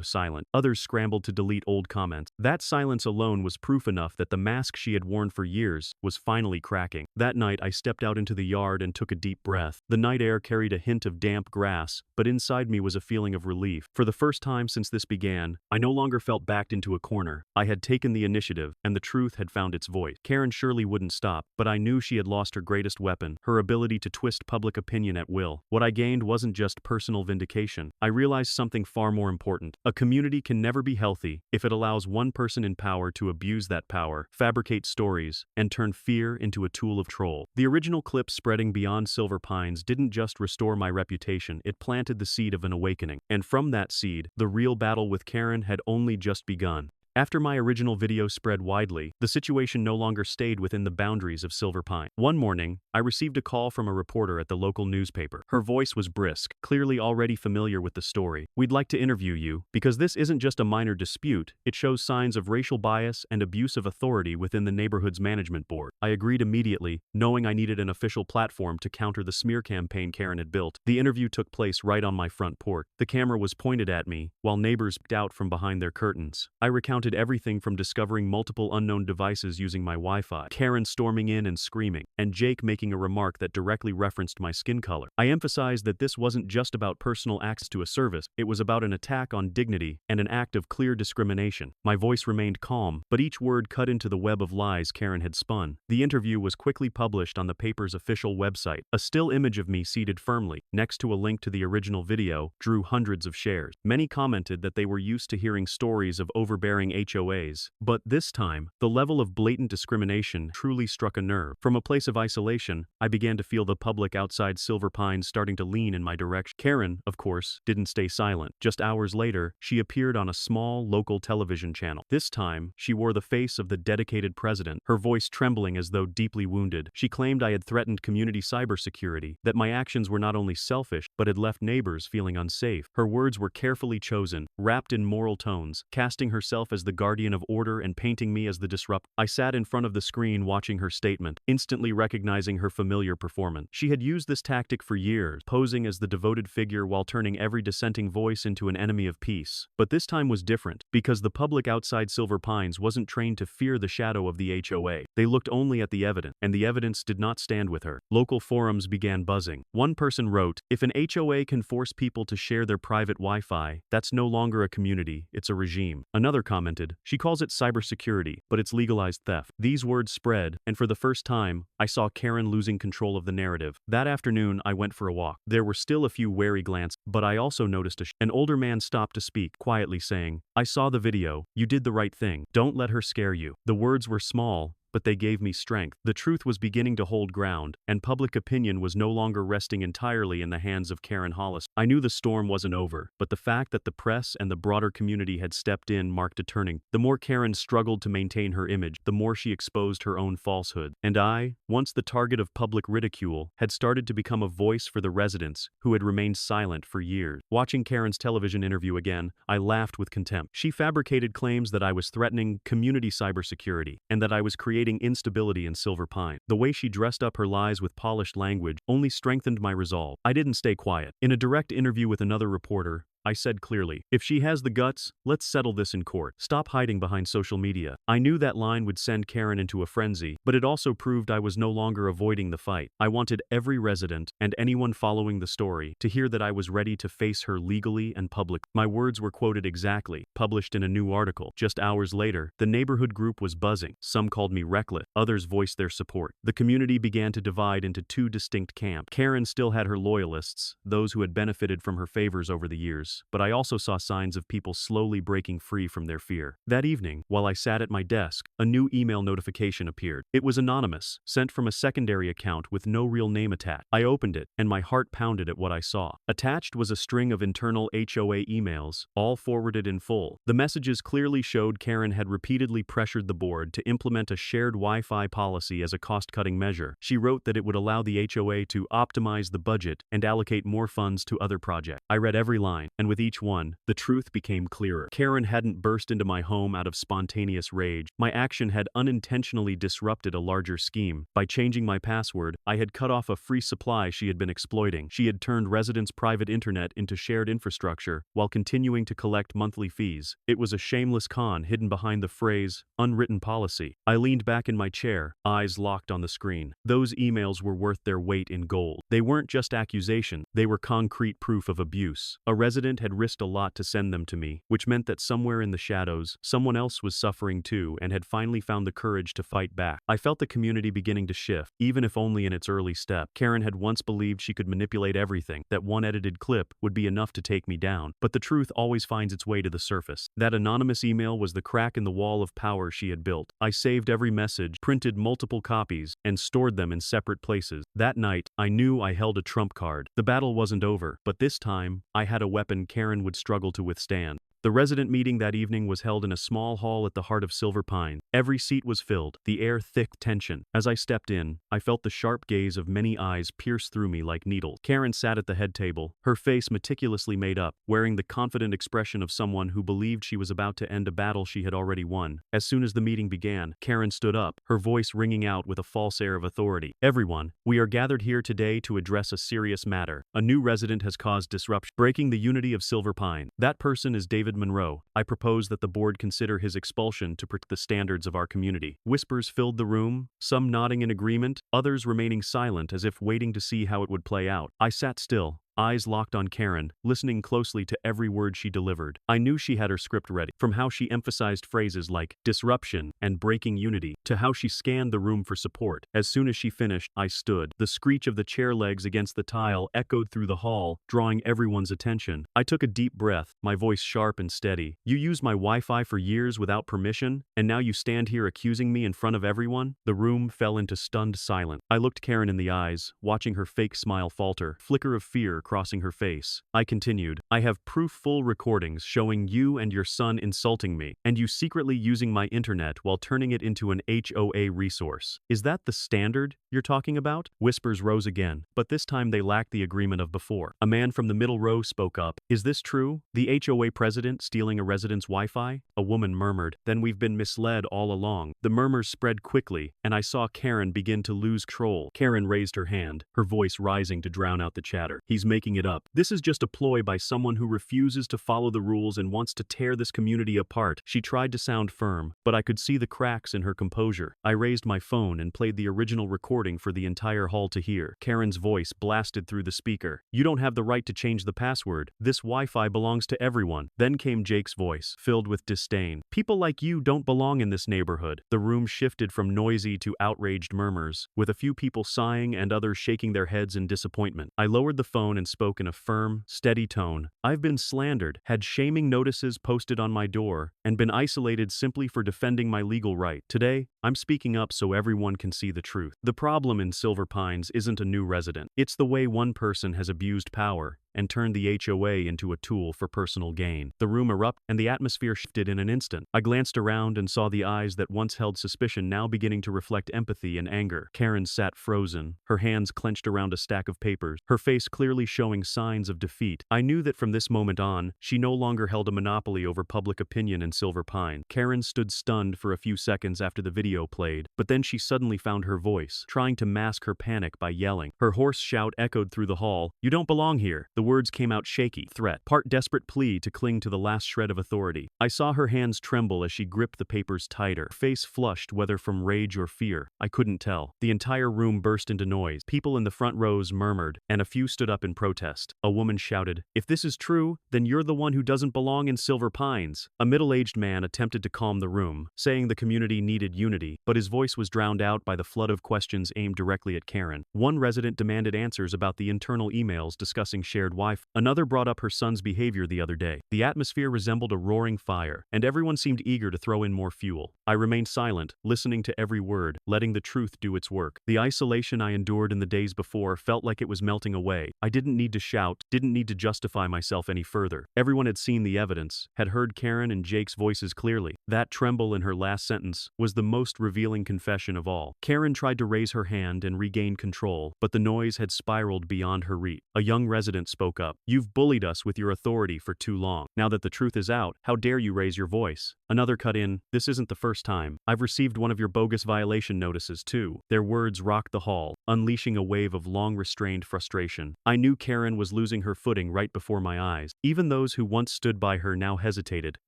silent. Others scrambled to delete old comments. That silence alone was proof enough that the mask she had worn for years was finally cracking. That night, I stepped out into the yard and took a deep breath. The night air carried a hint of damp grass, but inside me was a feeling of relief. For the first time since this began, I no longer felt backed into a corner. I had taken the initiative, and the truth had found its voice. Karen surely wouldn't stop, but I knew she had lost her greatest weapon, her ability to twist public opinion at will. What I gained wasn't just personal vindication. I realized something far more important. A community can never be healthy if it allows one person in power to abuse that power, fabricate stories, and turn fear into a tool of control. The original clip spreading beyond Silver Pines didn't just restore my reputation, it planted the seed of an awakening. And from that seed, the real battle with Karen had only just begun. After my original video spread widely, the situation no longer stayed within the boundaries of Silver Pine. One morning, I received a call from a reporter at the local newspaper. Her voice was brisk, clearly already familiar with the story. "We'd like to interview you, because this isn't just a minor dispute, it shows signs of racial bias and abuse of authority within the neighborhood's management board." I agreed immediately, knowing I needed an official platform to counter the smear campaign Karen had built. The interview took place right on my front porch. The camera was pointed at me, while neighbors peeked out from behind their curtains. I recounted everything from discovering multiple unknown devices using my Wi-Fi, Karen storming in and screaming, and Jake making a remark that directly referenced my skin color. I emphasized that this wasn't just about personal access to a service, it was about an attack on dignity and an act of clear discrimination. My voice remained calm, but each word cut into the web of lies Karen had spun. The interview was quickly published on the paper's official website. A still image of me seated firmly, next to a link to the original video, drew hundreds of shares. Many commented that they were used to hearing stories of overbearing HOAs. But this time, the level of blatant discrimination truly struck a nerve. From a place of isolation, I began to feel the public outside Silver Pines starting to lean in my direction. Karen, of course, didn't stay silent. Just hours later, she appeared on a small, local television channel. This time, she wore the face of the dedicated president, her voice trembling as though deeply wounded. She claimed I had threatened community cybersecurity, that my actions were not only selfish, but had left neighbors feeling unsafe. Her words were carefully chosen, wrapped in moral tones, casting herself as the guardian of order and painting me as the disruptor. I sat in front of the screen watching her statement, instantly recognizing her familiar performance. She had used this tactic for years, posing as the devoted figure while turning every dissenting voice into an enemy of peace. But this time was different, because the public outside Silver Pines wasn't trained to fear the shadow of the HOA. They looked only at the evidence, and the evidence did not stand with her. Local forums began buzzing. One person wrote, "If an HOA can force people to share their private Wi-Fi, that's no longer a community, it's a regime." Another commented, "She calls it cybersecurity, but it's legalized theft." These words spread, and for the first time, I saw Karen losing control of the narrative. That afternoon, I went for a walk. There were still a few wary glances, but I also noticed an older man stopped to speak, quietly saying, "I saw the video, you did the right thing. Don't let her scare you." The words were small, but they gave me strength. The truth was beginning to hold ground, and public opinion was no longer resting entirely in the hands of Karen Hollister. I knew the storm wasn't over, but the fact that the press and the broader community had stepped in marked a turning. The more Karen struggled to maintain her image, the more she exposed her own falsehood. And I, once the target of public ridicule, had started to become a voice for the residents who had remained silent for years. Watching Karen's television interview again, I laughed with contempt. She fabricated claims that I was threatening community cybersecurity, and that I was creating instability in Silver Pine. The way she dressed up her lies with polished language only strengthened my resolve. I didn't stay quiet. In a direct interview with another reporter, I said clearly, "If she has the guts, let's settle this in court. Stop hiding behind social media." I knew that line would send Karen into a frenzy, but it also proved I was no longer avoiding the fight. I wanted every resident, and anyone following the story, to hear that I was ready to face her legally and publicly. My words were quoted exactly, published in a new article. Just hours later, the neighborhood group was buzzing. Some called me reckless, others voiced their support. The community began to divide into two distinct camps. Karen still had her loyalists, those who had benefited from her favors over the years, but I also saw signs of people slowly breaking free from their fear. That evening, while I sat at my desk, a new email notification appeared. It was anonymous, sent from a secondary account with no real name attached. I opened it, and my heart pounded at what I saw. Attached was a string of internal HOA emails, all forwarded in full. The messages clearly showed Karen had repeatedly pressured the board to implement a shared Wi-Fi policy as a cost-cutting measure. She wrote that it would allow the HOA to optimize the budget and allocate more funds to other projects. I read every line, and with each one, the truth became clearer. Karen hadn't burst into my home out of spontaneous rage. My action had unintentionally disrupted a larger scheme. By changing my password, I had cut off a free supply she had been exploiting. She had turned residents' private internet into shared infrastructure while continuing to collect monthly fees. It was a shameless con hidden behind the phrase, "unwritten policy." I leaned back in my chair, eyes locked on the screen. Those emails were worth their weight in gold. They weren't just accusations, they were concrete proof of abuse. A resident had risked a lot to send them to me, which meant that somewhere in the shadows, someone else was suffering too and had finally found the courage to fight back. I felt the community beginning to shift, even if only in its early step. Karen had once believed she could manipulate everything, that one edited clip would be enough to take me down. But the truth always finds its way to the surface. That anonymous email was the crack in the wall of power she had built. I saved every message, printed multiple copies, and stored them in separate places. That night, I knew I held a trump card. The battle wasn't over, but this time, I had a weapon Karen would struggle to withstand. The resident meeting that evening was held in a small hall at the heart of Silver Pine. Every seat was filled, the air thick tension. As I stepped in, I felt the sharp gaze of many eyes pierce through me like needles. Karen sat at the head table, her face meticulously made up, wearing the confident expression of someone who believed she was about to end a battle she had already won. As soon as the meeting began, Karen stood up, her voice ringing out with a false air of authority. "Everyone, we are gathered here today to address a serious matter. A new resident has caused disruption, breaking the unity of Silver Pine. That person is David Monroe. I propose that the board consider his expulsion to protect the standards of our community." Whispers filled the room, some nodding in agreement, others remaining silent as if waiting to see how it would play out. I sat still, eyes locked on Karen, listening closely to every word she delivered. I knew she had her script ready, from how she emphasized phrases like disruption and breaking unity, to how she scanned the room for support. As soon as she finished, I stood. The screech of the chair legs against the tile echoed through the hall, drawing everyone's attention. I took a deep breath, my voice sharp and steady. You used my Wi-Fi for years without permission, and now you stand here accusing me in front of everyone? The room fell into stunned silence. I looked Karen in the eyes, watching her fake smile falter, flicker of fear crossing her face. I continued, I have proof full recordings showing you and your son insulting me, and you secretly using my internet while turning it into an HOA resource. Is that the standard you're talking about? Whispers rose again, but this time they lacked the agreement of before. A man from the middle row spoke up. Is this true? The HOA president stealing a resident's Wi-Fi? A woman murmured. Then we've been misled all along. The murmurs spread quickly, and I saw Karen begin to lose control. Karen raised her hand, her voice rising to drown out the chatter. He's making it up. This is just a ploy by someone who refuses to follow the rules and wants to tear this community apart. She tried to sound firm, but I could see the cracks in her composure. I raised my phone and played the original recording for the entire hall to hear. Karen's voice blasted through the speaker. You don't have the right to change the password. This Wi-Fi belongs to everyone. Then came Jake's voice, filled with disdain. People like you don't belong in this neighborhood. The room shifted from noisy to outraged murmurs, with a few people sighing and others shaking their heads in disappointment. I lowered the phone and spoke in a firm, steady tone. I've been slandered, had shaming notices posted on my door, and been isolated simply for defending my legal right. Today, I'm speaking up so everyone can see the truth. The problem in Silver Pines isn't a new resident. It's the way one person has abused power and turned the HOA into a tool for personal gain. The room erupted, and the atmosphere shifted in an instant. I glanced around and saw the eyes that once held suspicion now beginning to reflect empathy and anger. Karen sat frozen, her hands clenched around a stack of papers, her face clearly showing signs of defeat. I knew that from this moment on, she no longer held a monopoly over public opinion in Silver Pine. Karen stood stunned for a few seconds after the video played, but then she suddenly found her voice, trying to mask her panic by yelling. Her hoarse shout echoed through the hall. You don't belong here. The words came out shaky, threat, part desperate plea to cling to the last shred of authority. I saw her hands tremble as she gripped the papers tighter, face flushed whether from rage or fear. I couldn't tell. The entire room burst into noise. People in the front rows murmured, and a few stood up in protest. A woman shouted, if this is true, then you're the one who doesn't belong in Silver Pines. A middle-aged man attempted to calm the room, saying the community needed unity, but his voice was drowned out by the flood of questions aimed directly at Karen. One resident demanded answers about the internal emails discussing shared Wi-Fi. Another brought up her son's behavior the other day. The atmosphere resembled a roaring fire, and everyone seemed eager to throw in more fuel. I remained silent, listening to every word, letting the truth do its work. The isolation I endured in the days before felt like it was melting away. I didn't need to shout, didn't need to justify myself any further. Everyone had seen the evidence, had heard Karen and Jake's voices clearly. That tremble in her last sentence was the most revealing confession of all. Karen tried to raise her hand and regain control, but the noise had spiraled beyond her reach. A young resident spoke up. You've bullied us with your authority for too long. Now that the truth is out, how dare you raise your voice? Another cut in. This isn't the first time. I've received one of your bogus violation notices too. Their words rocked the hall, unleashing a wave of long-restrained frustration. I knew Karen was losing her footing right before my eyes. Even those who once stood by her now hesitated,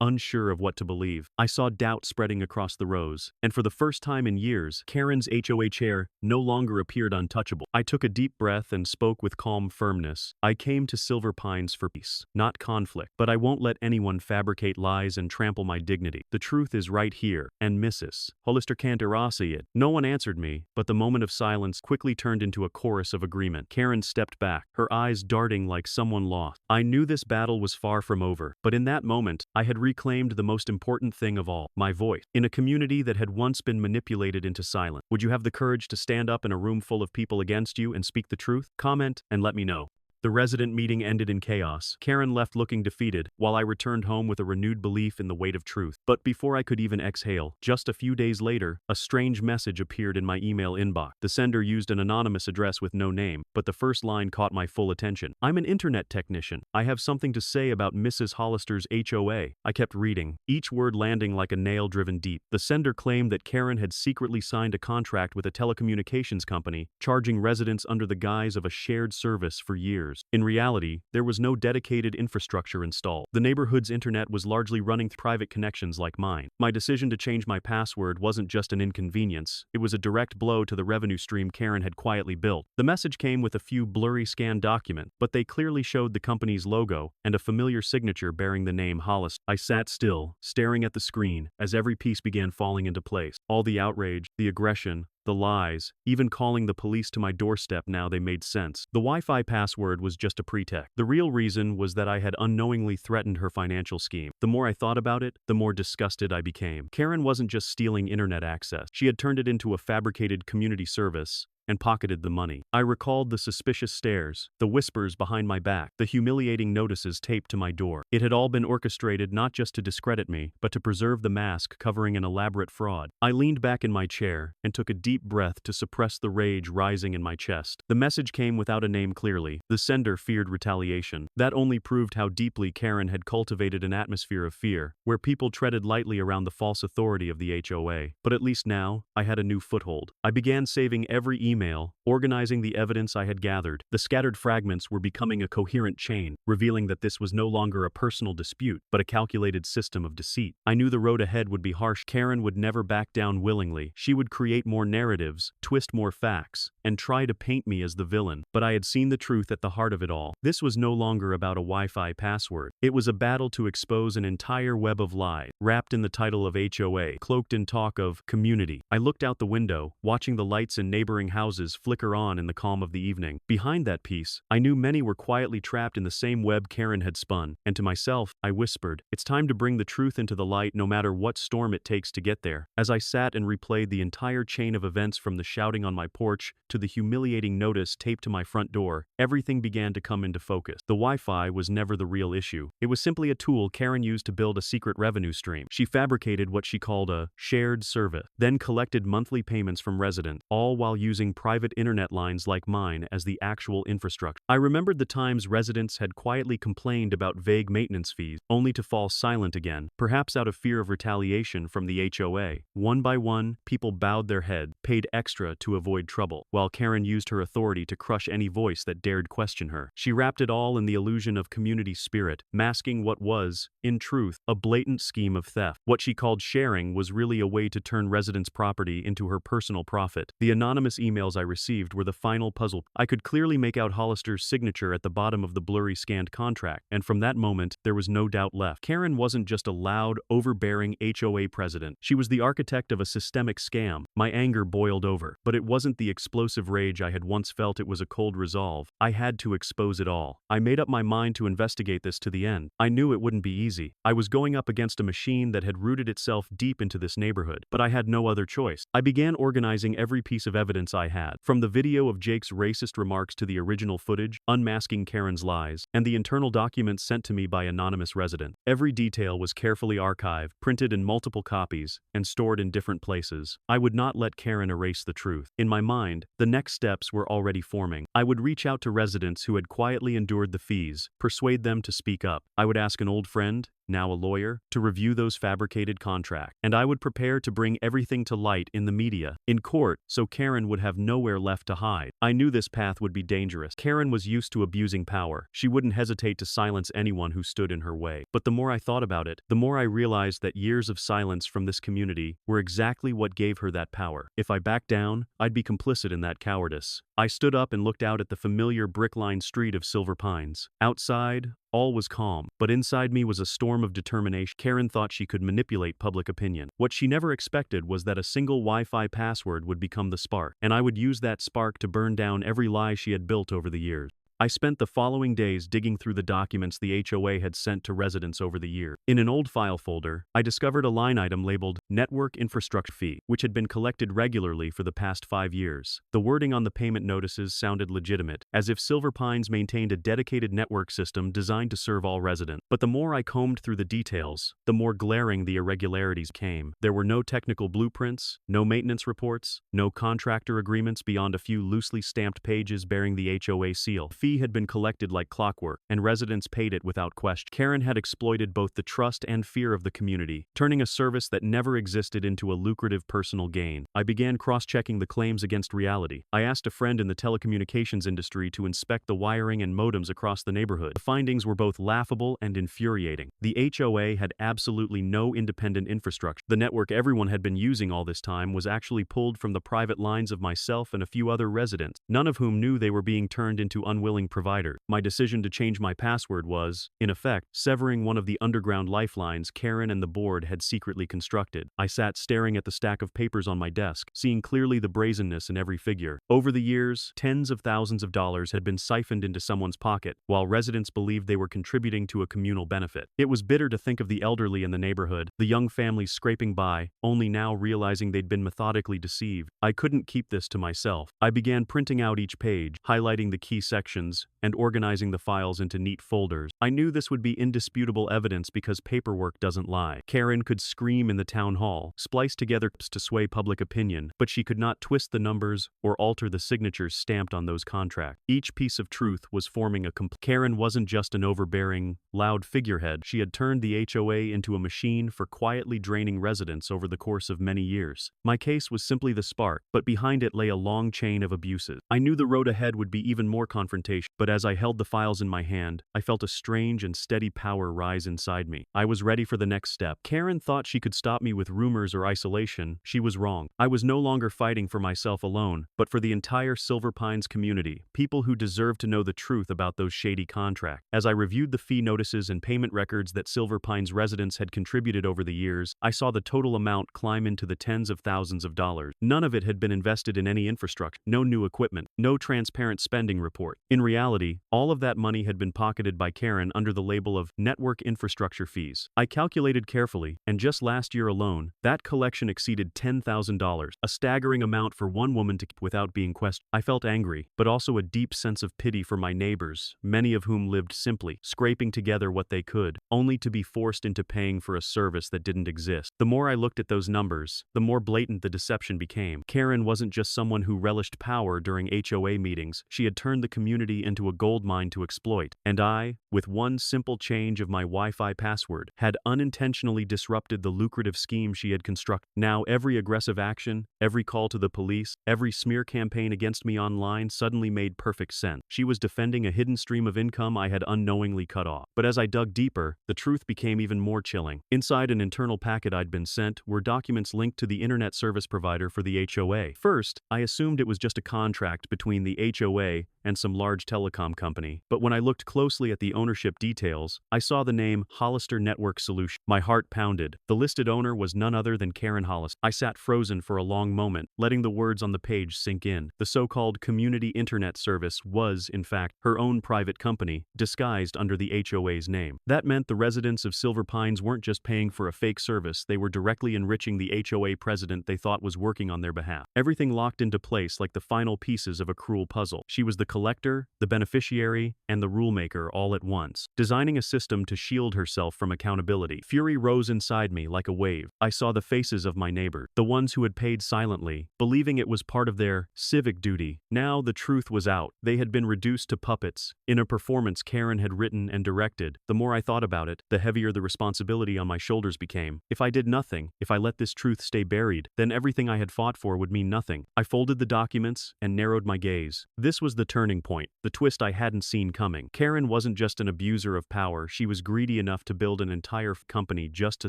unsure of what to believe. I saw doubt spreading across the rows, and for the first time in years, Karen's HOA chair no longer appeared untouchable. I took a deep breath and spoke with calm firmness. I came to Silver Pines for peace, not conflict, but I won't let anyone fabricate lies and trample my dignity. The truth is right here, and Mrs. Hollister can't erase it. No one answered me, but the moment of silence quickly turned into a chorus of agreement. Karen stepped back, her eyes darting like someone lost. I knew this battle was far from over, but in that moment, I had reclaimed the most important thing of all, my voice. In a community that had once been manipulated into silence, would you have the courage to stand up in a room full of people against you and speak the truth? Comment and let me know. The resident meeting ended in chaos. Karen left looking defeated, while I returned home with a renewed belief in the weight of truth. But before I could even exhale, just a few days later, a strange message appeared in my email inbox. The sender used an anonymous address with no name, but the first line caught my full attention. I'm an internet technician. I have something to say about Mrs. Hollister's HOA. I kept reading, each word landing like a nail driven deep. The sender claimed that Karen had secretly signed a contract with a telecommunications company, charging residents under the guise of a shared service for years. In reality, there was no dedicated infrastructure installed. The neighborhood's internet was largely running through private connections lines like mine. My decision to change my password wasn't just an inconvenience, it was a direct blow to the revenue stream Karen had quietly built. The message came with a few blurry scanned documents, but they clearly showed the company's logo and a familiar signature bearing the name Hollister. I sat still, staring at the screen, as every piece began falling into place. All the outrage, the aggression, the lies, even calling the police to my doorstep, now they made sense. The Wi-Fi password was just a pretext. The real reason was that I had unknowingly threatened her financial scheme. The more I thought about it, the more disgusted I became. Karen wasn't just stealing internet access. She had turned it into a fabricated community service and pocketed the money. I recalled the suspicious stares, the whispers behind my back, the humiliating notices taped to my door. It had all been orchestrated not just to discredit me, but to preserve the mask covering an elaborate fraud. I leaned back in my chair and took a deep breath to suppress the rage rising in my chest. The message came without a name clearly. The sender feared retaliation. That only proved how deeply Karen had cultivated an atmosphere of fear, where people treaded lightly around the false authority of the HOA. But at least now, I had a new foothold. I began saving every email, organizing the evidence I had gathered. The scattered fragments were becoming a coherent chain, revealing that this was no longer a personal dispute, but a calculated system of deceit. I knew the road ahead would be harsh. Karen would never back down willingly. She would create more narratives, twist more facts, and try to paint me as the villain. But I had seen the truth at the heart of it all. This was no longer about a Wi-Fi password. It was a battle to expose an entire web of lies, wrapped in the title of HOA, cloaked in talk of community. I looked out the window, watching the lights in neighboring houses flicker on in the calm of the evening. Behind that peace, I knew many were quietly trapped in the same web Karen had spun, and to myself, I whispered, it's time to bring the truth into the light no matter what storm it takes to get there. As I sat and replayed the entire chain of events from the shouting on my porch to the humiliating notice taped to my front door, everything began to come into focus. The Wi-Fi was never the real issue. It was simply a tool Karen used to build a secret revenue stream. She fabricated what she called a shared service, then collected monthly payments from residents, all while using private internet lines like mine as the actual infrastructure. I remembered the times residents had quietly complained about vague maintenance fees, only to fall silent again, perhaps out of fear of retaliation from the HOA. One by one, people bowed their head, paid extra to avoid trouble, while Karen used her authority to crush any voice that dared question her. She wrapped it all in the illusion of community spirit, masking what was, in truth, a blatant scheme of theft. What she called sharing was really a way to turn residents' property into her personal profit. The anonymous emails I received were the final puzzle. I could clearly make out Hollister's signature at the bottom of the blurry scanned contract, and from that moment, there was no doubt left. Karen wasn't just a loud, overbearing HOA president. She was the architect of a systemic scam. My anger boiled over, but it wasn't the explosive rage I had once felt. It was a cold resolve. I had to expose it all. I made up my mind to investigate this to the end. I knew it wouldn't be easy. I was going up against a machine that had rooted itself deep into this neighborhood, but I had no other choice. I began organizing every piece of evidence I had, from the video of Jake's racist remarks to the original footage, unmasking Karen's lies, and the internal documents sent to me by anonymous residents. Every detail was carefully archived, printed in multiple copies, and stored in different places. I would not let Karen erase the truth. In my mind, the next steps were already forming. I would reach out to residents who had quietly endured the fees, persuade them to speak up. I would ask an old friend, now a lawyer, to review those fabricated contracts, and I would prepare to bring everything to light in the media, in court, so Karen would have nowhere left to hide. I knew this path would be dangerous. Karen was used to abusing power. She wouldn't hesitate to silence anyone who stood in her way. But the more I thought about it, the more I realized that years of silence from this community were exactly what gave her that power. If I backed down, I'd be complicit in that cowardice. I stood up and looked out at the familiar brick-lined street of Silver Pines. Outside, all was calm, but inside me was a storm of determination. Karen thought she could manipulate public opinion. What she never expected was that a single Wi-Fi password would become the spark, and I would use that spark to burn down every lie she had built over the years. I spent the following days digging through the documents the HOA had sent to residents over the year. In an old file folder, I discovered a line item labeled Network Infrastructure Fee, which had been collected regularly for the past 5 years. The wording on the payment notices sounded legitimate, as if Silver Pines maintained a dedicated network system designed to serve all residents. But the more I combed through the details, the more glaring the irregularities came. There were no technical blueprints, no maintenance reports, no contractor agreements beyond a few loosely stamped pages bearing the HOA seal. fee had been collected like clockwork, and residents paid it without question. Karen had exploited both the trust and fear of the community, turning a service that never existed into a lucrative personal gain. I began cross-checking the claims against reality. I asked a friend in the telecommunications industry to inspect the wiring and modems across the neighborhood. The findings were both laughable and infuriating. The HOA had absolutely no independent infrastructure. The network everyone had been using all this time was actually pulled from the private lines of myself and a few other residents, none of whom knew they were being turned into unwilling providers. My decision to change my password was, in effect, severing one of the underground lifelines Karen and the board had secretly constructed. I sat staring at the stack of papers on my desk, seeing clearly the brazenness in every figure. Over the years, tens of thousands of dollars had been siphoned into someone's pocket, while residents believed they were contributing to a communal benefit. It was bitter to think of the elderly in the neighborhood, the young families scraping by, only now realizing they'd been methodically deceived. I couldn't keep this to myself. I began printing out each page, highlighting the key sections, and organizing the files into neat folders. I knew this would be indisputable evidence because paperwork doesn't lie. Karen could scream in the town hall, splice together clips to sway public opinion, but she could not twist the numbers or alter the signatures stamped on those contracts. Each piece of truth was forming a complete. Karen wasn't just an overbearing, loud figurehead. She had turned the HOA into a machine for quietly draining residents over the course of many years. My case was simply the spark, but behind it lay a long chain of abuses. I knew the road ahead would be even more confrontation, but as I held the files in my hand, I felt a strange and steady power rise inside me. I was ready for the next step. Karen thought she could stop me with rumors or isolation. She was wrong. I was no longer fighting for myself alone, but for the entire Silver Pines community, people who deserved to know the truth about those shady contracts. As I reviewed the fee notices and payment records that Silver Pines residents had contributed over the years, I saw the total amount climb into the tens of thousands of dollars. None of it had been invested in any infrastructure, no new equipment, no transparent spending report. In reality, all of that money had been pocketed by Karen under the label of network infrastructure fees. I calculated carefully, and just last year alone, that collection exceeded $10,000, a staggering amount for one woman to keep without being questioned. I felt angry, but also a deep sense of pity for my neighbors, many of whom lived simply, scraping together what they could, only to be forced into paying for a service that didn't exist. The more I looked at those numbers, the more blatant the deception became. Karen wasn't just someone who relished power during HOA meetings, she had turned the community into a goldmine to exploit. And I, with one simple change of my Wi-Fi password, had unintentionally disrupted the lucrative scheme she had constructed. Now every aggressive action, every call to the police, every smear campaign against me online suddenly made perfect sense. She was defending a hidden stream of income I had unknowingly cut off. But as I dug deeper, the truth became even more chilling. Inside an internal packet I'd been sent were documents linked to the internet service provider for the HOA. First, I assumed it was just a contract between the HOA and some large telecom company, but when I looked closely at the ownership details, I saw the name Hollister Network Solutions. My heart pounded. The listed owner was none other than Karen Hollister. I sat frozen for a long moment, letting the words on the page sink in. The so-called community internet service was, in fact, her own private company, disguised under the HOA's name. That meant the residents of Silver Pines weren't just paying for a fake service, they were directly enriching the HOA president they thought was working on their behalf. Everything locked into place like the final pieces of a cruel puzzle. She was the collector, the beneficiary, and the rulemaker all at once, designing a system to shield herself from accountability. Fury rose inside me like a wave. I saw the faces of my neighbors, the ones who had paid silently, believing it was part of their civic duty. Now the truth was out. They had been reduced to puppets in a performance Karen had written and directed. The more I thought about it, the heavier the responsibility on my shoulders became. If I did nothing, if I let this truth stay buried, then everything I had fought for would mean nothing. I folded the documents and narrowed my gaze. This was the turning point, the twist I hadn't seen coming. Karen wasn't just an abuser of power, she was greedy enough to build an entire company just to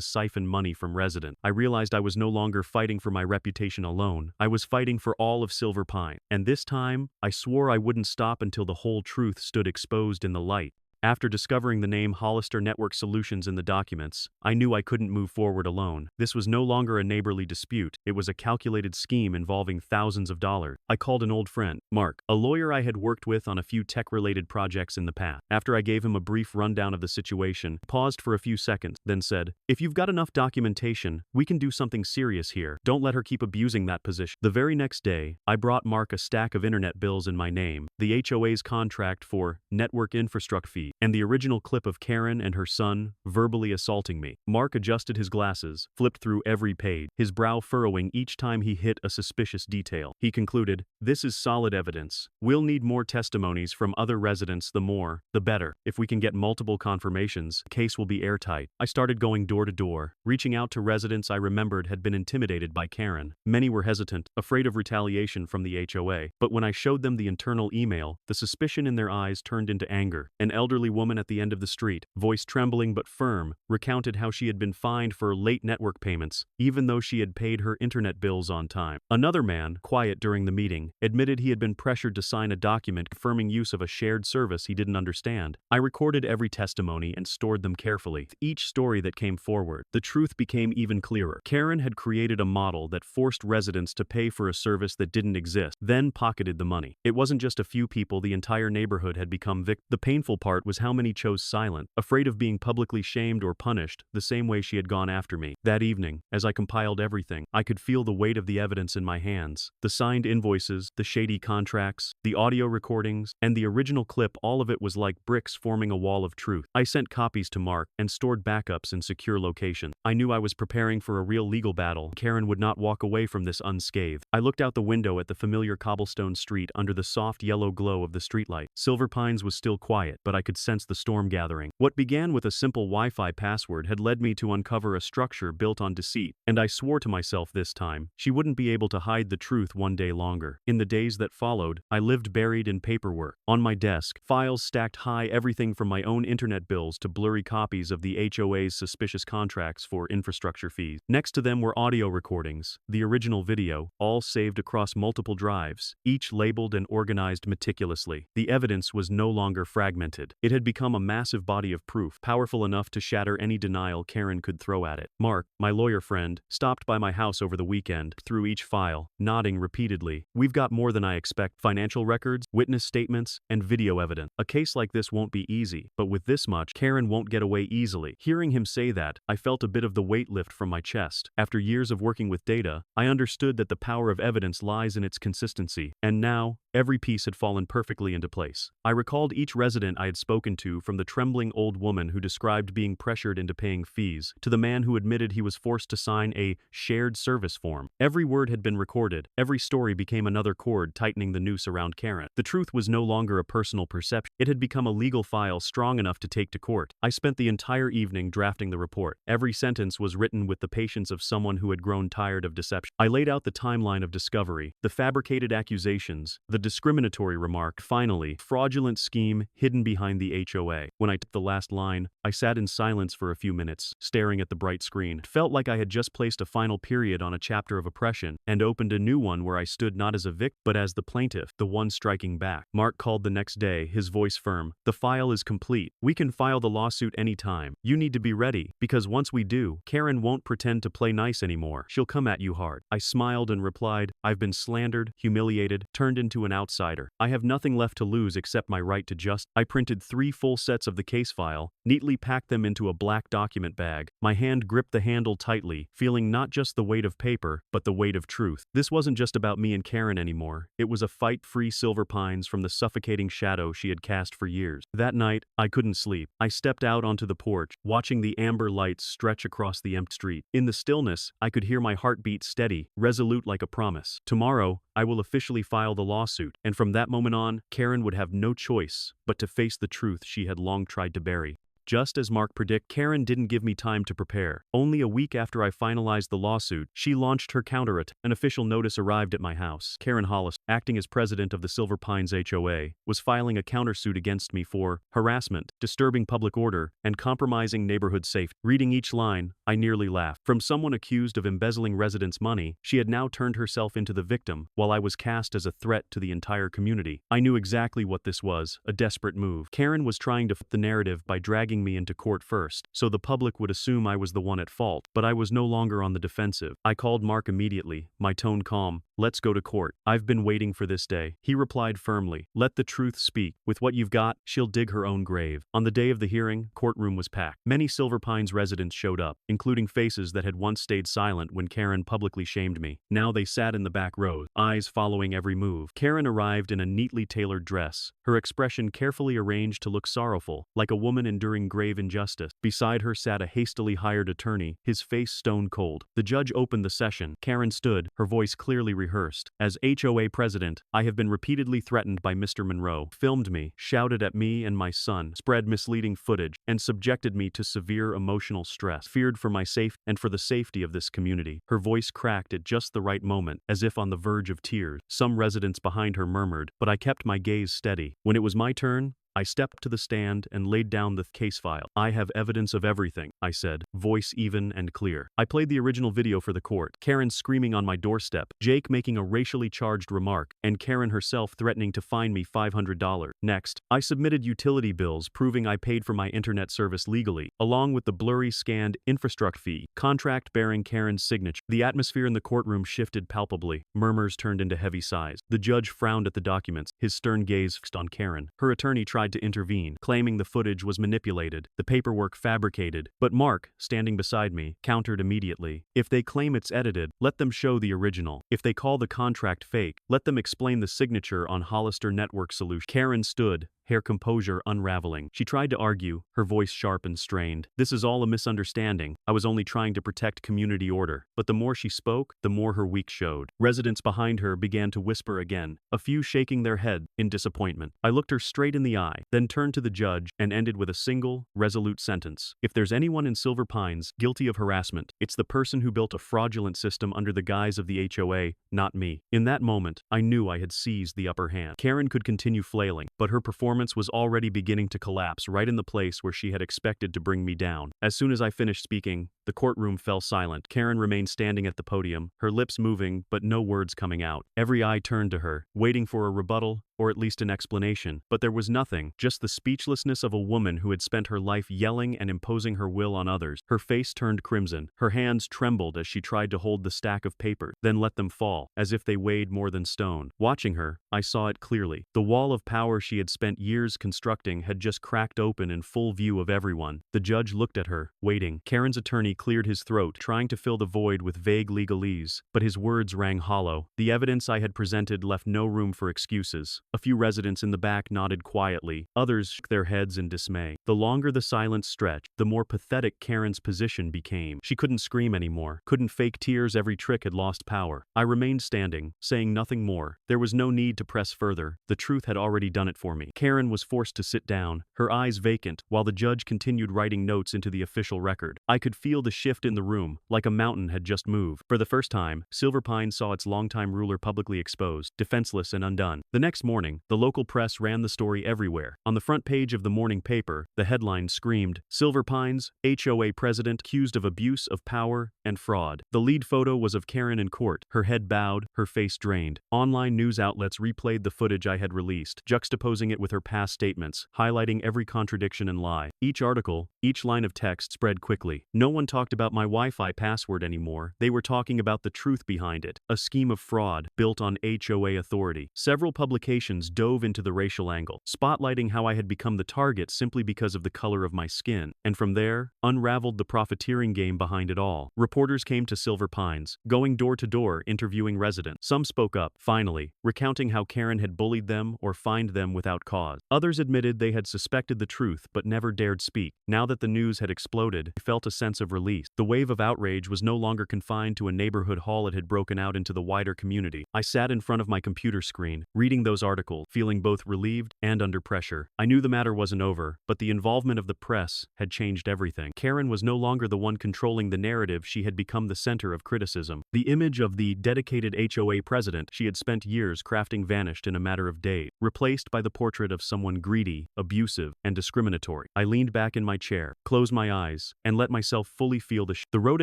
siphon money from residents. I realized I was no longer fighting for my reputation alone. I was fighting for all of Silver Pine. And this time, I swore I wouldn't stop until the whole truth stood exposed in the light. After discovering the name Hollister Network Solutions in the documents, I knew I couldn't move forward alone. This was no longer a neighborly dispute, it was a calculated scheme involving thousands of dollars. I called an old friend, Mark, a lawyer I had worked with on a few tech-related projects in the past. After I gave him a brief rundown of the situation, paused for a few seconds, then said, "If you've got enough documentation, we can do something serious here. Don't let her keep abusing that position." The very next day, I brought Mark a stack of internet bills in my name, the HOA's contract for network infrastructure fee, and the original clip of Karen and her son verbally assaulting me. Mark adjusted his glasses, flipped through every page, his brow furrowing each time he hit a suspicious detail. He concluded, "This is solid evidence. We'll need more testimonies from other residents, the more, the better. If we can get multiple confirmations, the case will be airtight. I started going door to door, reaching out to residents I remembered had been intimidated by Karen. Many were hesitant, afraid of retaliation from the HOA, but when I showed them the internal email, the suspicion in their eyes turned into anger. An elderly woman at the end of the street, voice trembling but firm, recounted how she had been fined for late network payments, even though she had paid her internet bills on time. Another man, quiet during the meeting, admitted he had been pressured to sign a document confirming use of a shared service he didn't understand. I recorded every testimony and stored them carefully. With each story that came forward, the truth became even clearer. Karen had created a model that forced residents to pay for a service that didn't exist, then pocketed the money. It wasn't just a few people, the entire neighborhood had become victims. The painful part was how many chose silent, afraid of being publicly shamed or punished, the same way she had gone after me. That evening, as I compiled everything, I could feel the weight of the evidence in my hands. The signed invoices, the shady contracts, the audio recordings, and the original clip, all of it was like bricks forming a wall of truth. I sent copies to Mark and stored backups in secure locations. I knew I was preparing for a real legal battle. Karen would not walk away from this unscathed. I looked out the window at the familiar cobblestone street under the soft yellow glow of the streetlight. Silver Pines was still quiet, but I could sense the storm gathering. What began with a simple Wi-Fi password had led me to uncover a structure built on deceit, and I swore to myself this time she wouldn't be able to hide the truth one day longer. In the days that followed, I lived buried in paperwork. On my desk, files stacked high, everything from my own internet bills to blurry copies of the HOA's suspicious contracts for infrastructure fees. Next to them were audio recordings, the original video, all saved across multiple drives, each labeled and organized meticulously. The evidence was no longer fragmented. It had become a massive body of proof, powerful enough to shatter any denial Karen could throw at it. Mark, my lawyer friend, stopped by my house over the weekend, through each file, nodding repeatedly. We've got more than I expect: financial records, witness statements, and video evidence. A case like this won't be easy, but with this much, Karen won't get away easily. Hearing him say that, I felt a bit of the weight lift from my chest. After years of working with data, I understood that the power of evidence lies in its consistency, and now, every piece had fallen perfectly into place. I recalled each resident I had spoken to, from the trembling old woman who described being pressured into paying fees, to the man who admitted he was forced to sign a shared service form. Every word had been recorded, every story became another cord tightening the noose around Karen. The truth was no longer a personal perception. It had become a legal file strong enough to take to court. I spent the entire evening drafting the report. Every sentence was written with the patience of someone who had grown tired of deception. I laid out the timeline of discovery, the fabricated accusations, the discriminatory remark, finally, fraudulent scheme hidden behind the HOA. When I took the last line, I sat in silence for a few minutes, staring at the bright screen. It felt like I had just placed a final period on a chapter of oppression, and opened a new one where I stood not as a victim, but as the plaintiff, the one striking back. Mark called the next day, his voice firm. "The file is complete. We can file the lawsuit anytime. You need to be ready, because once we do, Karen won't pretend to play nice anymore. She'll come at you hard." I smiled and replied, "I've been slandered, humiliated, turned into an outsider. I have nothing left to lose except my right to justice." I printed 3 full sets of the case file, neatly packed them into a black document bag. My hand gripped the handle tightly, feeling not just the weight of paper, but the weight of truth. This wasn't just about me and Karen anymore. It was a fight free Silver Pines from the suffocating shadow she had cast for years. That night, I couldn't sleep. I stepped out onto the porch, watching the amber lights stretch across the empty street. In the stillness, I could hear my heartbeat steady, resolute like a promise. Tomorrow, I will officially file the lawsuit, and from that moment on, Karen would have no choice but to face the truth she had long tried to bury. Just as Mark predicted, Karen didn't give me time to prepare. Only a week after I finalized the lawsuit, she launched her counterattack. An official notice arrived at my house. Karen Hollister, acting as president of the Silver Pines HOA, was filing a countersuit against me for harassment, disturbing public order, and compromising neighborhood safety. Reading each line, I nearly laughed. From someone accused of embezzling residents' money, she had now turned herself into the victim, while I was cast as a threat to the entire community. I knew exactly what this was: a desperate move. Karen was trying to flip the narrative by dragging me into court first, so the public would assume I was the one at fault. But I was no longer on the defensive. I called Mark immediately, my tone calm. "Let's go to court. I've been waiting for this day." He replied firmly, "Let the truth speak. With what you've got, she'll dig her own grave." On the day of the hearing, courtroom was packed. Many Silver Pines residents showed up, including faces that had once stayed silent when Karen publicly shamed me. Now they sat in the back rows, eyes following every move. Karen arrived in a neatly tailored dress, her expression carefully arranged to look sorrowful, like a woman enduring grave injustice. Beside her sat a hastily hired attorney, his face stone cold. The judge opened the session. Karen stood, her voice clearly rehearsed. rehearsed. As HOA president, I have been repeatedly threatened by Mr. Monroe, filmed me, shouted at me and my son, spread misleading footage, and subjected me to severe emotional stress, feared for my safety and for the safety of this community. Her voice cracked at just the right moment, as if on the verge of tears. Some residents behind her murmured, but I kept my gaze steady. When it was my turn, I stepped to the stand and laid down the case file. "I have evidence of everything," I said, voice even and clear. I played the original video for the court, Karen screaming on my doorstep, Jake making a racially charged remark, and Karen herself threatening to fine me $500. Next, I submitted utility bills proving I paid for my internet service legally, along with the blurry scanned infrastructure fee contract bearing Karen's signature. The atmosphere in the courtroom shifted palpably. Murmurs turned into heavy sighs. The judge frowned at the documents, his stern gaze fixed on Karen. Her attorney tried to intervene, claiming the footage was manipulated, the paperwork fabricated, but Mark, standing beside me, countered immediately. "If they claim it's edited, let them show the original. If they call the contract fake, let them explain the signature on Hollister Network Solution." Karen stood, her composure unraveling. She tried to argue, her voice sharp and strained. "This is all a misunderstanding. I was only trying to protect community order." But the more she spoke, the more her weak showed. Residents behind her began to whisper again, a few shaking their head in disappointment. I looked her straight in the eye, then turned to the judge and ended with a single, resolute sentence. "If there's anyone in Silver Pines guilty of harassment, it's the person who built a fraudulent system under the guise of the HOA, not me." In that moment, I knew I had seized the upper hand. Karen could continue flailing, but her performance was already beginning to collapse right in the place where she had expected to bring me down. As soon as I finished speaking, the courtroom fell silent. Karen remained standing at the podium, her lips moving but no words coming out. Every eye turned to her, waiting for a rebuttal, or at least an explanation. But there was nothing, just the speechlessness of a woman who had spent her life yelling and imposing her will on others. Her face turned crimson. Her hands trembled as she tried to hold the stack of papers, then let them fall, as if they weighed more than stone. Watching her, I saw it clearly. The wall of power she had spent years constructing had just cracked open in full view of everyone. The judge looked at her, waiting. Karen's attorney cleared his throat, trying to fill the void with vague legalese, but his words rang hollow. The evidence I had presented left no room for excuses. A few residents in the back nodded quietly, others shook their heads in dismay. The longer the silence stretched, the more pathetic Karen's position became. She couldn't scream anymore, couldn't fake tears, every trick had lost power. I remained standing, saying nothing more. There was no need to press further, the truth had already done it for me. Karen was forced to sit down, her eyes vacant, while the judge continued writing notes into the official record. I could feel the shift in the room, like a mountain had just moved. For the first time, Silver Pines saw its longtime ruler publicly exposed, defenseless and undone. The next morning, the local press ran the story everywhere. On the front page of the morning paper, the headline screamed, "Silver Pines, HOA president accused of abuse of power and fraud." The lead photo was of Karen in court, her head bowed, her face drained. Online news outlets replayed the footage I had released, juxtaposing it with her past statements, highlighting every contradiction and lie. Each article, each line of text spread quickly. No one talked about my Wi-Fi password anymore. They were talking about the truth behind it, a scheme of fraud built on HOA authority. Several publications dove into the racial angle, spotlighting how I had become the target simply because of the color of my skin, and from there, unraveled the profiteering game behind it all. Reporters came to Silver Pines, going door to door interviewing residents. Some spoke up, finally, recounting how Karen had bullied them or fined them without cause. Others admitted they had suspected the truth but never dared speak. Now that the news had exploded, I felt a sense of release. The wave of outrage was no longer confined to a neighborhood hall, it had broken out into the wider community. I sat in front of my computer screen, reading those articles, feeling both relieved and under pressure. I knew the matter wasn't over, but the involvement of the press had changed everything. Karen was no longer the one controlling the narrative, she had become the center of criticism. The image of the dedicated HOA president she had spent years crafting vanished in a matter of days, replaced by the portrait of someone greedy, abusive, and discriminatory. I leaned back in my chair, closed my eyes, and let myself fully feel the road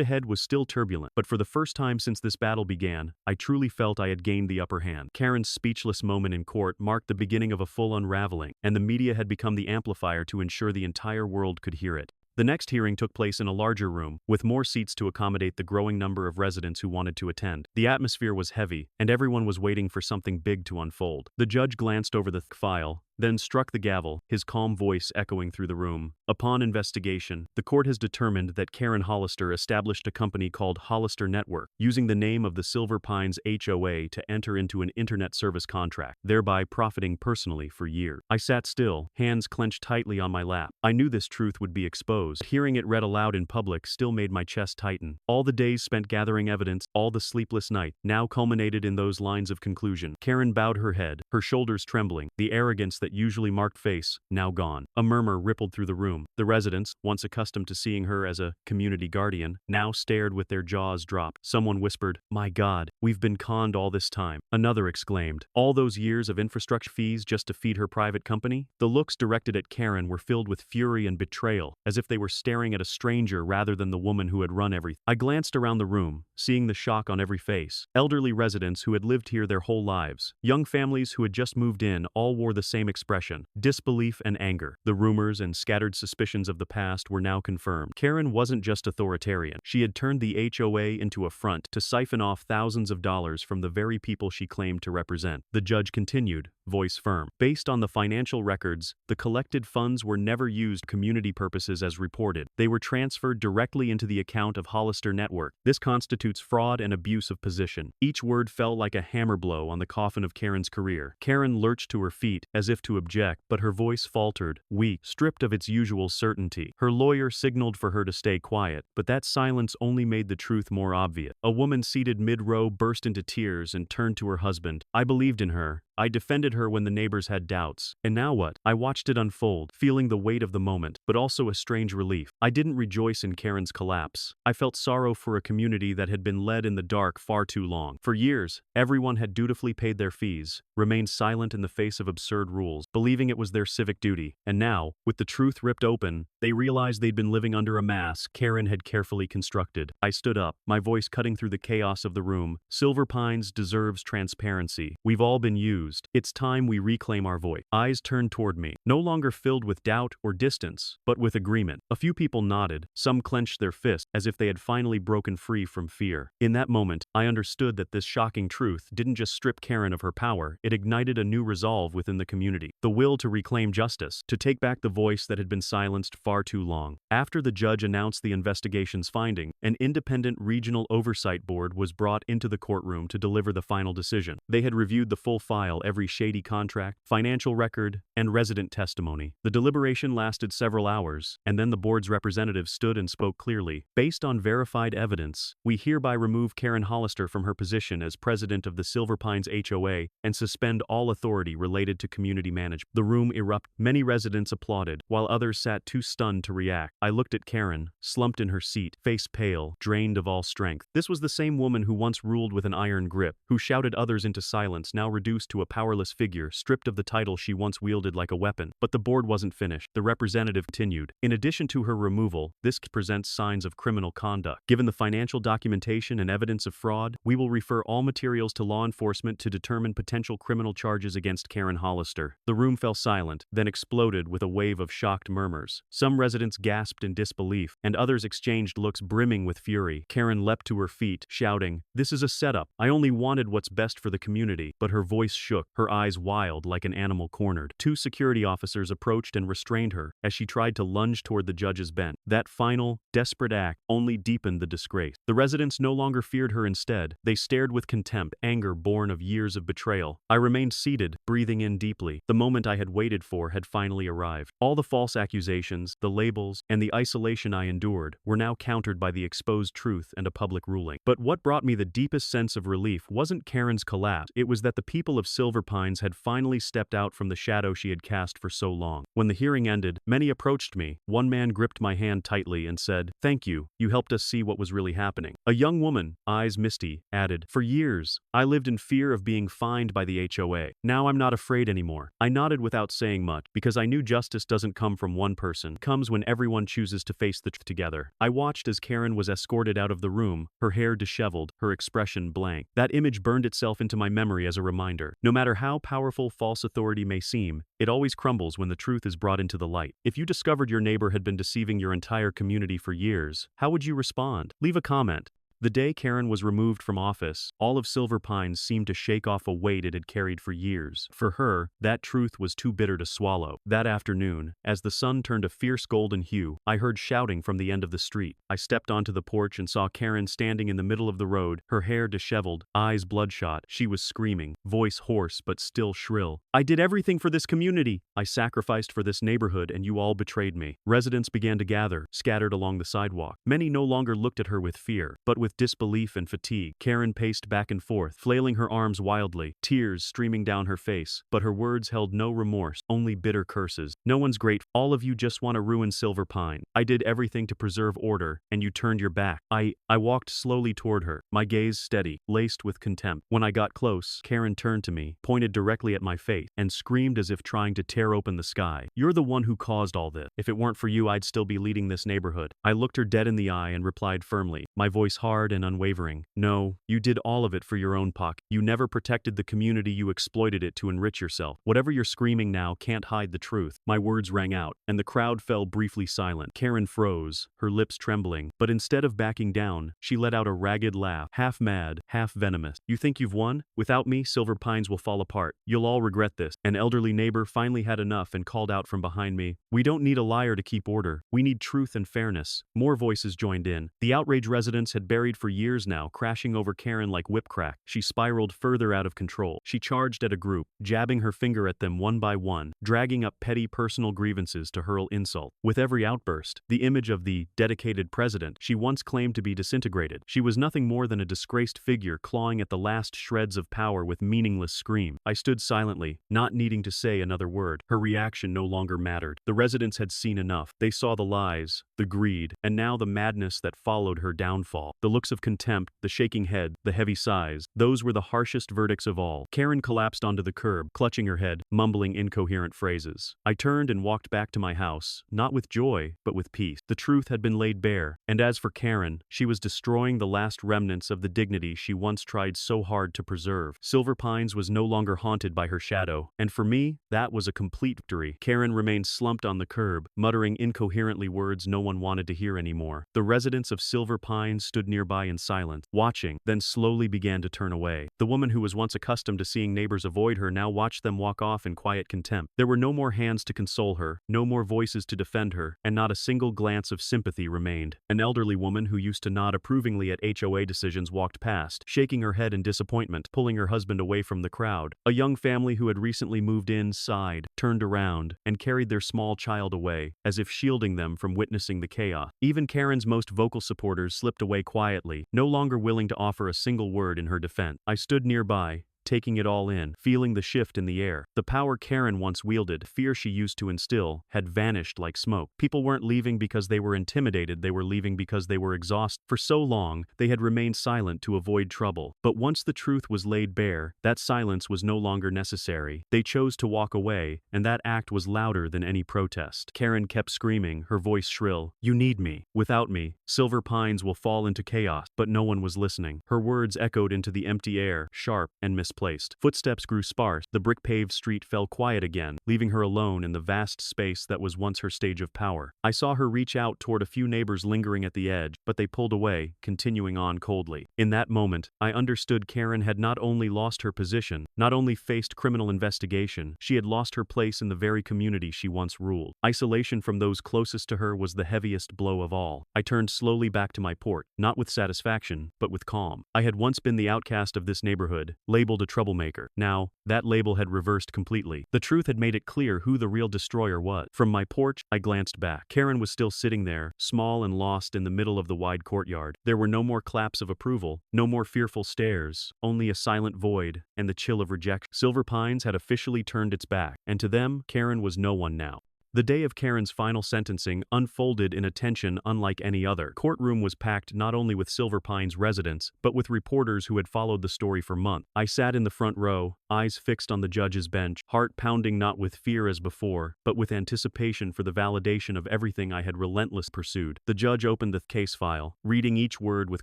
ahead was still turbulent, but for the first time since this battle began, I truly felt I had gained the upper hand. Karen's speechless moment in court marked the beginning of a full unraveling, and the media had become the amplifier to ensure the entire world could hear it. The next hearing took place in a larger room, with more seats to accommodate the growing number of residents who wanted to attend. The atmosphere was heavy, and everyone was waiting for something big to unfold. The judge glanced over the file, then struck the gavel, his calm voice echoing through the room. Upon investigation, the court has determined that Karen Hollister established a company called Hollister Network, using the name of the Silver Pines HOA to enter into an internet service contract, thereby profiting personally for years. I sat still, hands clenched tightly on my lap. I knew this truth would be exposed. Hearing it read aloud in public still made my chest tighten. All the days spent gathering evidence, all the sleepless nights, now culminated in those lines of conclusion. Karen bowed her head, her shoulders trembling, the arrogance that usually marked face, now gone. A murmur rippled through the room. The residents, once accustomed to seeing her as a community guardian, now stared with their jaws dropped. Someone whispered, "My God, we've been conned all this time." Another exclaimed, "All those years of infrastructure fees just to feed her private company?" The looks directed at Karen were filled with fury and betrayal, as if they were staring at a stranger rather than the woman who had run everything. I glanced around the room, seeing the shock on every face. Elderly residents who had lived here their whole lives, young families who had just moved in, all wore the same expression: disbelief and anger. The rumors and scattered suspicions of the past were now confirmed. Karen wasn't just authoritarian. She had turned the HOA into a front to siphon off thousands of dollars from the very people she claimed to represent. The judge continued, voice firm. Based on the financial records, the collected funds were never used for community purposes as reported. They were transferred directly into the account of Hollister Network. This constitutes fraud and abuse of position. Each word fell like a hammer blow on the coffin of Karen's career. Karen lurched to her feet, as if to object, but her voice faltered, weak, stripped of its usual certainty. Her lawyer signaled for her to stay quiet, but that silence only made the truth more obvious. A woman seated mid-row burst into tears and turned to her husband. "I believed in her. I defended her when the neighbors had doubts. And now what?" I watched it unfold, feeling the weight of the moment, but also a strange relief. I didn't rejoice in Karen's collapse. I felt sorrow for a community that had been led in the dark far too long. For years, everyone had dutifully paid their fees, remained silent in the face of absurd rules, believing it was their civic duty. And now, with the truth ripped open, they realized they'd been living under a mask Karen had carefully constructed. I stood up, my voice cutting through the chaos of the room. Silver Pines deserves transparency. We've all been used. It's time we reclaim our voice. Eyes turned toward me, no longer filled with doubt or distance, but with agreement. A few people nodded, some clenched their fists, as if they had finally broken free from fear. In that moment, I understood that this shocking truth didn't just strip Karen of her power, it ignited a new resolve within the community. The will to reclaim justice, to take back the voice that had been silenced far too long. After the judge announced the investigation's finding, an independent regional oversight board was brought into the courtroom to deliver the final decision. They had reviewed the full file, every Shady contract, financial record, and resident testimony. The deliberation lasted several hours, and then the board's representative stood and spoke clearly. "Based on verified evidence, we hereby remove Karen Hollister from her position as president of the Silver Pines HOA and suspend all authority related to community management." The room erupted. Many residents applauded, while others sat too stunned to react. I looked at Karen, slumped in her seat, face pale, drained of all strength. This was the same woman who once ruled with an iron grip, who shouted others into silence, now reduced to a powerless figure, stripped of the title she once wielded like a weapon. But the board wasn't finished. The representative continued. "In addition to her removal, this presents signs of criminal conduct. Given the financial documentation and evidence of fraud, we will refer all materials to law enforcement to determine potential criminal charges against Karen Hollister." The room fell silent, then exploded with a wave of shocked murmurs. Some residents gasped in disbelief, and others exchanged looks brimming with fury. Karen leapt to her feet, shouting, "This is a setup. I only wanted what's best for the community." But her voice shook, her eyes wild like an animal cornered. Two security officers approached and restrained her as she tried to lunge toward the judge's bench. That final, desperate act only deepened the disgrace. The residents no longer feared her. Instead, they stared with contempt, anger born of years of betrayal. I remained seated, breathing in deeply. The moment I had waited for had finally arrived. All the false accusations, the labels, and the isolation I endured were now countered by the exposed truth and a public ruling. But what brought me the deepest sense of relief wasn't Karen's collapse. It was that the people of Silver Pines had finally stepped out from the shadow she had cast for so long. When the hearing ended, many approached me. One man gripped my hand tightly and said, "Thank you, you helped us see what was really happening." A young woman, eyes misty, added, "For years, I lived in fear of being fined by the HOA. Now I'm not afraid anymore." I nodded without saying much, because I knew justice doesn't come from one person. It comes when everyone chooses to face the truth together. I watched as Karen was escorted out of the room, her hair disheveled, her expression blank. That image burned itself into my memory as a reminder. No matter how powerful false authority may seem, it always crumbles when the truth is brought into the light. If you discovered your neighbor had been deceiving your entire community for years, how would you respond? Leave a comment. The day Karen was removed from office, all of Silver Pines seemed to shake off a weight it had carried for years. For her, that truth was too bitter to swallow. That afternoon, as the sun turned a fierce golden hue, I heard shouting from the end of the street. I stepped onto the porch and saw Karen standing in the middle of the road, her hair disheveled, eyes bloodshot. She was screaming, voice hoarse but still shrill. "I did everything for this community. I sacrificed for this neighborhood and you all betrayed me." Residents began to gather, scattered along the sidewalk. Many no longer looked at her with fear, but with disbelief and fatigue. Karen paced back and forth, flailing her arms wildly, tears streaming down her face, but her words held no remorse, only bitter curses. "No one's great. All of you just want to ruin Silver Pine. I did everything to preserve order, and you turned your back." I walked slowly toward her, my gaze steady, laced with contempt. When I got close, Karen turned to me, pointed directly at my face, and screamed as if trying to tear open the sky. "You're the one who caused all this. If it weren't for you, I'd still be leading this neighborhood." I looked her dead in the eye and replied firmly, my voice hard and unwavering. "No, you did all of it for your own pocket. You never protected the community, you exploited it to enrich yourself. Whatever you're screaming now can't hide the truth." My words rang out, and the crowd fell briefly silent. Karen froze, her lips trembling, but instead of backing down, she let out a ragged laugh, half mad, half venomous. "You think you've won? Without me, Silver Pines will fall apart. You'll all regret this." An elderly neighbor finally had enough and called out from behind me, "We don't need a liar to keep order. We need truth and fairness." More voices joined in. The outraged residents had buried for years now, crashing over Karen like whipcrack. She spiraled further out of control. She charged at a group, jabbing her finger at them one by one, dragging up petty personal grievances to hurl insult. With every outburst, the image of the dedicated president she once claimed to be disintegrated. She was nothing more than a disgraced figure clawing at the last shreds of power with meaningless scream. I stood silently, not needing to say another word. Her reaction no longer mattered. The residents had seen enough. They saw the lies, the greed, and now the madness that followed her downfall. The looks of contempt, the shaking head, the heavy sighs, those were the harshest verdicts of all. Karen collapsed onto the curb, clutching her head, mumbling incoherent phrases. I turned and walked back to my house, not with joy, but with peace. The truth had been laid bare, and as for Karen, she was destroying the last remnants of the dignity she once tried so hard to preserve. Silver Pines was no longer haunted by her shadow, and for me, that was a complete victory. Karen remained slumped on the curb, muttering incoherently words no one wanted to hear anymore. The residents of Silver Pines stood nearby in silence, watching, then slowly began to turn away. The woman who was once accustomed to seeing neighbors avoid her now watched them walk off in quiet contempt. There were no more hands to console her, no more voices to defend her, and not a single glance of sympathy remained. An elderly woman who used to nod approvingly at HOA decisions walked past, shaking her head in disappointment, pulling her husband away from the crowd. A young family who had recently moved in sighed, turned around, and carried their small child away, as if shielding them from witnessing the chaos. Even Karen's most vocal supporters slipped away quietly, no longer willing to offer a single word in her defense. I stood nearby, taking it all in, feeling the shift in the air. The power Karen once wielded, fear she used to instill, had vanished like smoke. People weren't leaving because they were intimidated, they were leaving because they were exhausted. For so long, they had remained silent to avoid trouble. But once the truth was laid bare, that silence was no longer necessary. They chose to walk away, and that act was louder than any protest. Karen kept screaming, her voice shrill, "You need me. Without me, Silver Pines will fall into chaos." But no one was listening. Her words echoed into the empty air, sharp and misplaced. Footsteps grew sparse. The brick-paved street fell quiet again, leaving her alone in the vast space that was once her stage of power. I saw her reach out toward a few neighbors lingering at the edge, but they pulled away, continuing on coldly. In that moment, I understood Karen had not only lost her position, not only faced criminal investigation, she had lost her place in the very community she once ruled. Isolation from those closest to her was the heaviest blow of all. I turned slowly back to my porch, not with satisfaction, but with calm. I had once been the outcast of this neighborhood, labeled a troublemaker. Now, that label had reversed completely. The truth had made it clear who the real destroyer was. From my porch, I glanced back. Karen was still sitting there, small and lost in the middle of the wide courtyard. There were no more claps of approval, no more fearful stares, only a silent void and the chill of rejection. Silver Pines had officially turned its back, and to them, Karen was no one now. The day of Karen's final sentencing unfolded in a tension unlike any other. Courtroom was packed not only with Silver Pines residents, but with reporters who had followed the story for months. I sat in the front row, eyes fixed on the judge's bench, heart pounding not with fear as before, but with anticipation for the validation of everything I had relentlessly pursued. The judge opened the case file, reading each word with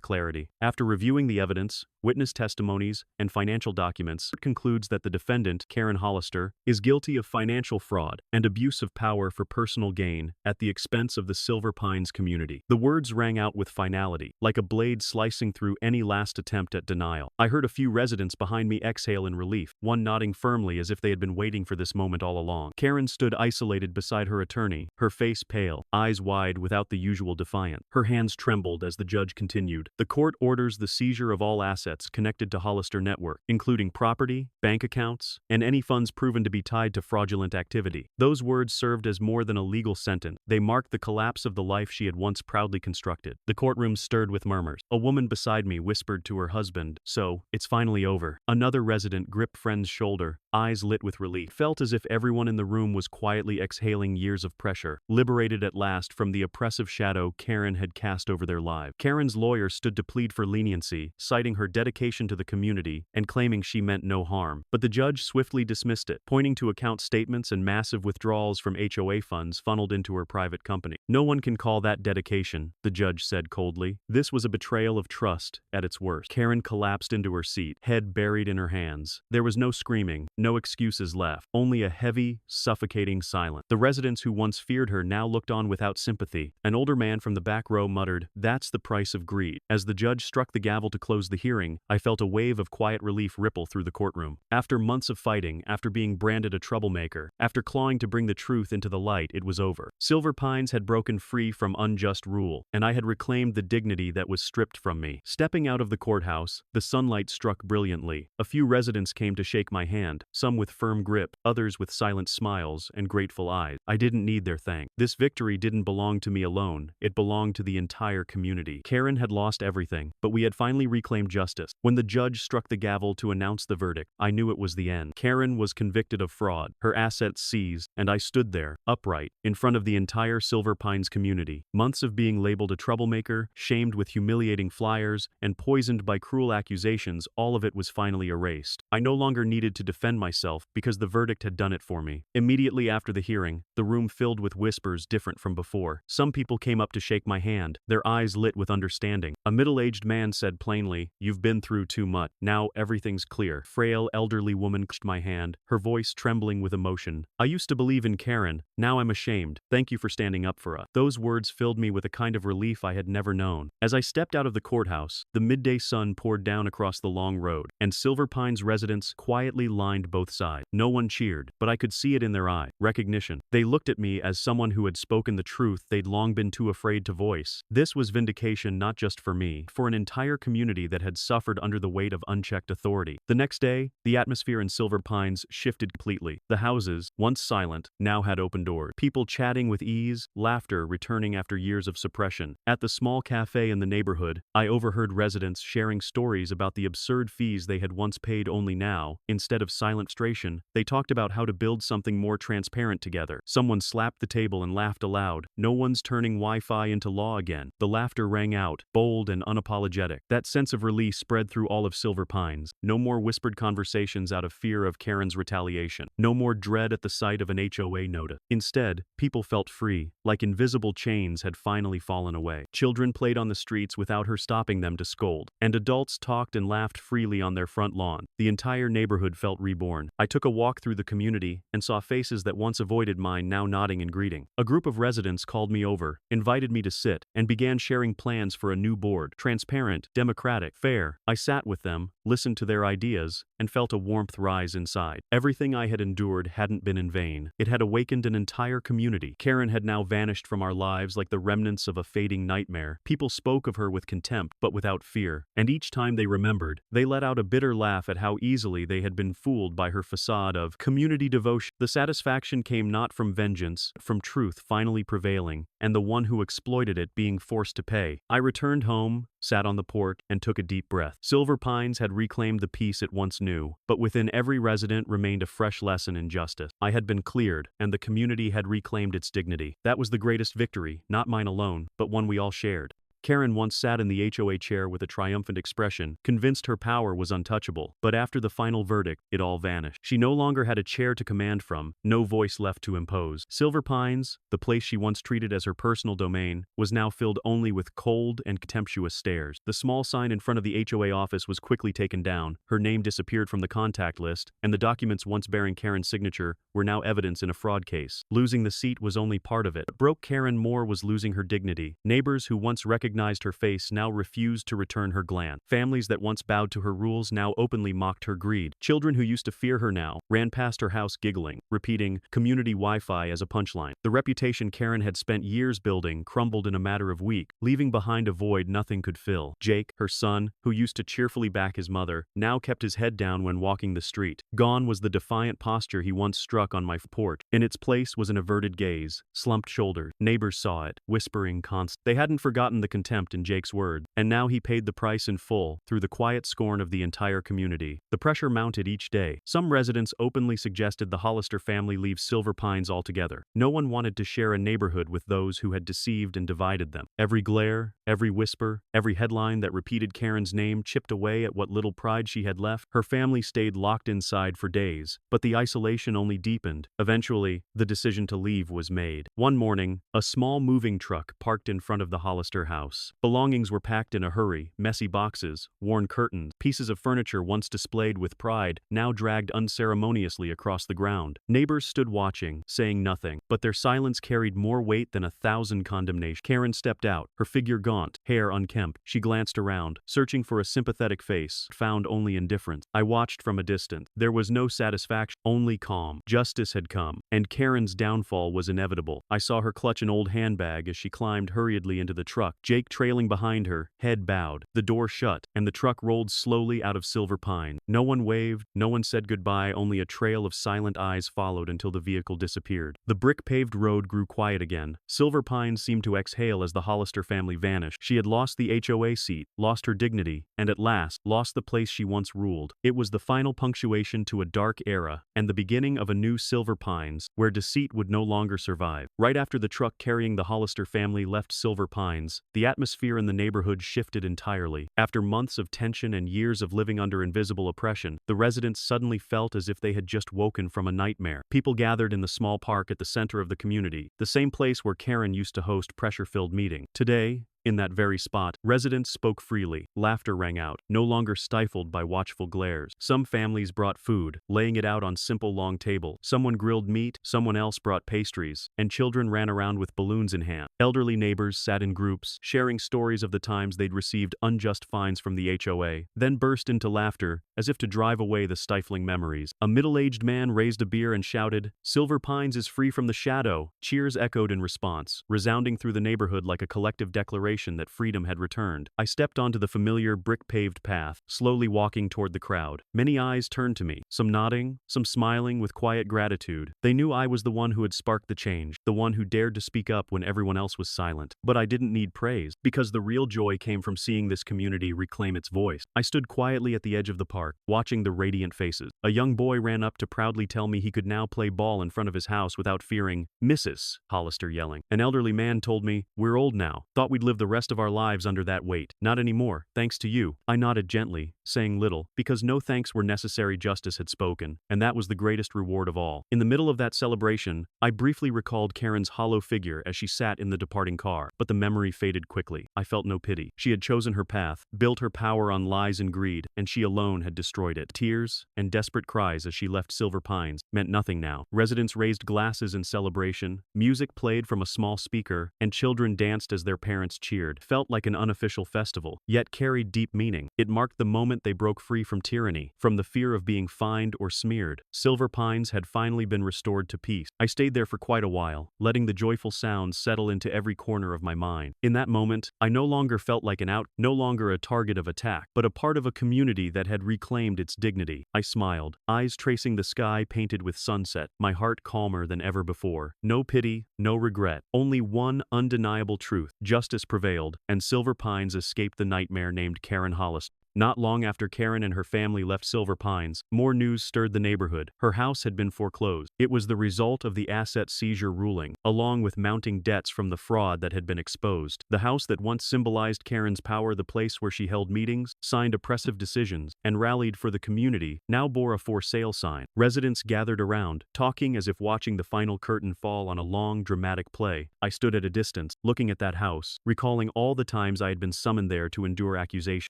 clarity. After reviewing the evidence, witness testimonies, and financial documents, it concludes that the defendant, Karen Hollister, is guilty of financial fraud and abuse of power power for personal gain at the expense of the Silver Pines community. The words rang out with finality, like a blade slicing through any last attempt at denial. I heard a few residents behind me exhale in relief, one nodding firmly as if they had been waiting for this moment all along. Karen stood isolated beside her attorney, her face pale, eyes wide without the usual defiance. Her hands trembled as the judge continued. The court orders the seizure of all assets connected to Hollister Network, including property, bank accounts, and any funds proven to be tied to fraudulent activity. Those words served as more than a legal sentence. They marked the collapse of the life she had once proudly constructed. The courtroom stirred with murmurs. A woman beside me whispered to her husband, "So, it's finally over." Another resident gripped friend's shoulder, eyes lit with relief. Felt as if everyone in the room was quietly exhaling years of pressure, liberated at last from the oppressive shadow Karen had cast over their lives. Karen's lawyer stood to plead for leniency, citing her dedication to the community and claiming she meant no harm. But the judge swiftly dismissed it, pointing to account statements and massive withdrawals from HOA funds funneled into her private company. "No one can call that dedication," the judge said coldly. "This was a betrayal of trust at its worst." Karen collapsed into her seat, head buried in her hands. There was no screaming, no excuses left, only a heavy, suffocating silence. The residents who once feared her now looked on without sympathy. An older man from the back row muttered, "That's the price of greed." As the judge struck the gavel to close the hearing, I felt a wave of quiet relief ripple through the courtroom. After months of fighting, after being branded a troublemaker, after clawing to bring the truth into the light, it was over. Silver Pines had broken free from unjust rule, and I had reclaimed the dignity that was stripped from me. Stepping out of the courthouse, the sunlight struck brilliantly. A few residents came to shake my hand, some with firm grip, others with silent smiles and grateful eyes. I didn't need their thanks. This victory didn't belong to me alone, it belonged to the entire community. Karen had lost everything, but we had finally reclaimed justice. When the judge struck the gavel to announce the verdict, I knew it was the end. Karen was convicted of fraud, her assets seized, and I stood there, upright, in front of the entire Silver Pines community. Months of being labeled a troublemaker, shamed with humiliating flyers, and poisoned by cruel accusations, all of it was finally erased. I no longer needed to defend myself because the verdict had done it for me. Immediately after the hearing, the room filled with whispers different from before. Some people came up to shake my hand, their eyes lit with understanding. A middle-aged man said plainly, "You've been through too much. Now everything's clear." Frail, elderly woman clutched my hand, her voice trembling with emotion. "I used to believe in Karen, now I'm ashamed. Thank you for standing up for us." Those words filled me with a kind of relief I had never known. As I stepped out of the courthouse, the midday sun poured down across the long road, and Silver Pines residents quietly lined both sides. No one cheered, but I could see it in their eye. Recognition. They looked at me as someone who had spoken the truth they'd long been too afraid to voice. This was vindication not just for me, for an entire community that had suffered under the weight of unchecked authority. The next day, the atmosphere in Silver Pines shifted completely. The houses, once silent, now had open doors. People chatting with ease, laughter returning after years of suppression. At the small cafe in the neighborhood, I overheard residents sharing stories about the absurd fees they had once paid only now, instead of silent frustration, they talked about how to build something more transparent together. Someone slapped the table and laughed aloud. "No one's turning Wi-Fi into law again." The laughter rang out, bold and unapologetic. That sense of release spread through all of Silver Pines. No more whispered conversations out of fear of Karen's retaliation. No more dread at the sight of an HOA notice. Instead, people felt free, like invisible chains had finally fallen away. Children played on the streets without her stopping them to scold, and adults talked and laughed freely on their front lawn. The entire neighborhood felt reborn. I took a walk through the community and saw faces that once avoided mine now nodding in greeting. A group of residents called me over, invited me to sit, and began sharing plans for a new board. Transparent, democratic, fair. I sat with them, listened to their ideas, and felt a warmth rise inside. Everything I had endured hadn't been in vain. It had awakened an entire community. Karen had now vanished from our lives like the remnants of a fading nightmare. People spoke of her with contempt, but without fear. And each time they remembered, they let out a bitter laugh at how easily they had been fooled by her facade of community devotion. The satisfaction came not from vengeance, but from truth finally prevailing, and the one who exploited it being forced to pay. I returned home, sat on the porch, and took a deep breath. Silver Pines had reclaimed the peace it once knew, but within every resident remained a fresh lesson in justice. I had been cleared, and the community had reclaimed its dignity. That was the greatest victory, not mine alone, but one we all shared. Karen once sat in the HOA chair with a triumphant expression, convinced her power was untouchable. But after the final verdict, it all vanished. She no longer had a chair to command from, no voice left to impose. Silver Pines, the place she once treated as her personal domain, was now filled only with cold and contemptuous stares. The small sign in front of the HOA office was quickly taken down, her name disappeared from the contact list, and the documents once bearing Karen's signature were now evidence in a fraud case. Losing the seat was only part of it. What broke Karen more was losing her dignity. Neighbors who once recognized her face now refused to return her glance. Families that once bowed to her rules now openly mocked her greed. Children who used to fear her now ran past her house giggling, repeating community Wi-Fi as a punchline. The reputation Karen had spent years building crumbled in a matter of weeks, leaving behind a void nothing could fill. Jake, her son, who used to cheerfully back his mother, now kept his head down when walking the street. Gone was the defiant posture he once struck on my porch. In its place was an averted gaze, slumped shoulders. Neighbors saw it, whispering constant. They hadn't forgotten the contempt in Jake's words, and now he paid the price in full, through the quiet scorn of the entire community. The pressure mounted each day. Some residents openly suggested the Hollister family leave Silver Pines altogether. No one wanted to share a neighborhood with those who had deceived and divided them. Every glare, every whisper, every headline that repeated Karen's name chipped away at what little pride she had left. Her family stayed locked inside for days, but the isolation only deepened. Eventually, the decision to leave was made. One morning, a small moving truck parked in front of the Hollister house. Belongings were packed in a hurry, messy boxes, worn curtains, pieces of furniture once displayed with pride, now dragged unceremoniously across the ground. Neighbors stood watching, saying nothing, but their silence carried more weight than 1,000 condemnations. Karen stepped out, her figure gaunt, hair unkempt. She glanced around, searching for a sympathetic face, found only indifference. I watched from a distance. There was no satisfaction, only calm. Justice had come, and Karen's downfall was inevitable. I saw her clutch an old handbag as she climbed hurriedly into the truck, Jake trailing behind her, head bowed. The door shut, and the truck rolled slowly out of Silver Pine. No one waved, no one said goodbye, only a trail of silent eyes followed until the vehicle disappeared. The brick-paved road grew quiet again. Silver Pine seemed to exhale as the Hollister family vanished. She had lost the HOA seat, lost her dignity, and at last, lost the place she once ruled. It was the final punctuation to a dark era, and the beginning of a new Silver Pines, where deceit would no longer survive. Right after the truck carrying the Hollister family left Silver Pines, the atmosphere in the neighborhood shifted entirely. After months of tension and years of living under invisible oppression, the residents suddenly felt as if they had just woken from a nightmare. People gathered in the small park at the center of the community, the same place where Karen used to host pressure-filled meetings. Today, in that very spot, residents spoke freely. Laughter rang out, no longer stifled by watchful glares. Some families brought food, laying it out on simple long tables. Someone grilled meat, someone else brought pastries, and children ran around with balloons in hand. Elderly neighbors sat in groups, sharing stories of the times they'd received unjust fines from the HOA, then burst into laughter, as if to drive away the stifling memories. A middle-aged man raised a beer and shouted, "Silver Pines is free from the shadow." Cheers echoed in response, resounding through the neighborhood like a collective declaration that freedom had returned. I stepped onto the familiar brick-paved path, slowly walking toward the crowd. Many eyes turned to me, some nodding, some smiling with quiet gratitude. They knew I was the one who had sparked the change, the one who dared to speak up when everyone else was silent. But I didn't need praise, because the real joy came from seeing this community reclaim its voice. I stood quietly at the edge of the park, watching the radiant faces. A young boy ran up to proudly tell me he could now play ball in front of his house without fearing Mrs. Hollister yelling. An elderly man told me, "We're old now. Thought we'd live the rest of our lives under that weight. Not anymore, thanks to you." I nodded gently, saying little, because no thanks were necessary. Justice had spoken, and that was the greatest reward of all. In the middle of that celebration, I briefly recalled Karen's hollow figure as she sat in the departing car, but the memory faded quickly. I felt no pity. She had chosen her path, built her power on lies and greed, and she alone had destroyed it. Tears and desperate cries as she left Silver Pines meant nothing now. Residents raised glasses in celebration, music played from a small speaker, and children danced as their parents cheered. Felt like an unofficial festival, yet carried deep meaning. It marked the moment they broke free from tyranny, from the fear of being fined or smeared. Silver Pines had finally been restored to peace. I stayed there for quite a while, letting the joyful sounds settle into every corner of my mind. In that moment, I no longer felt like no longer a target of attack, but a part of a community that had reclaimed its dignity. I smiled, eyes tracing the sky painted with sunset, my heart calmer than ever before. No pity, no regret, only one undeniable truth. Justice prevailed, and Silver Pines escaped the nightmare named Karen Hollister. Not long after Karen and her family left Silver Pines, more news stirred the neighborhood. Her house had been foreclosed. It was the result of the asset seizure ruling, along with mounting debts from the fraud that had been exposed. The house that once symbolized Karen's power, the place where she held meetings, signed oppressive decisions, and rallied for the community, now bore a for sale sign. Residents gathered around, talking as if watching the final curtain fall on a long, dramatic play. I stood at a distance, looking at that house, recalling all the times I had been summoned there to endure accusation,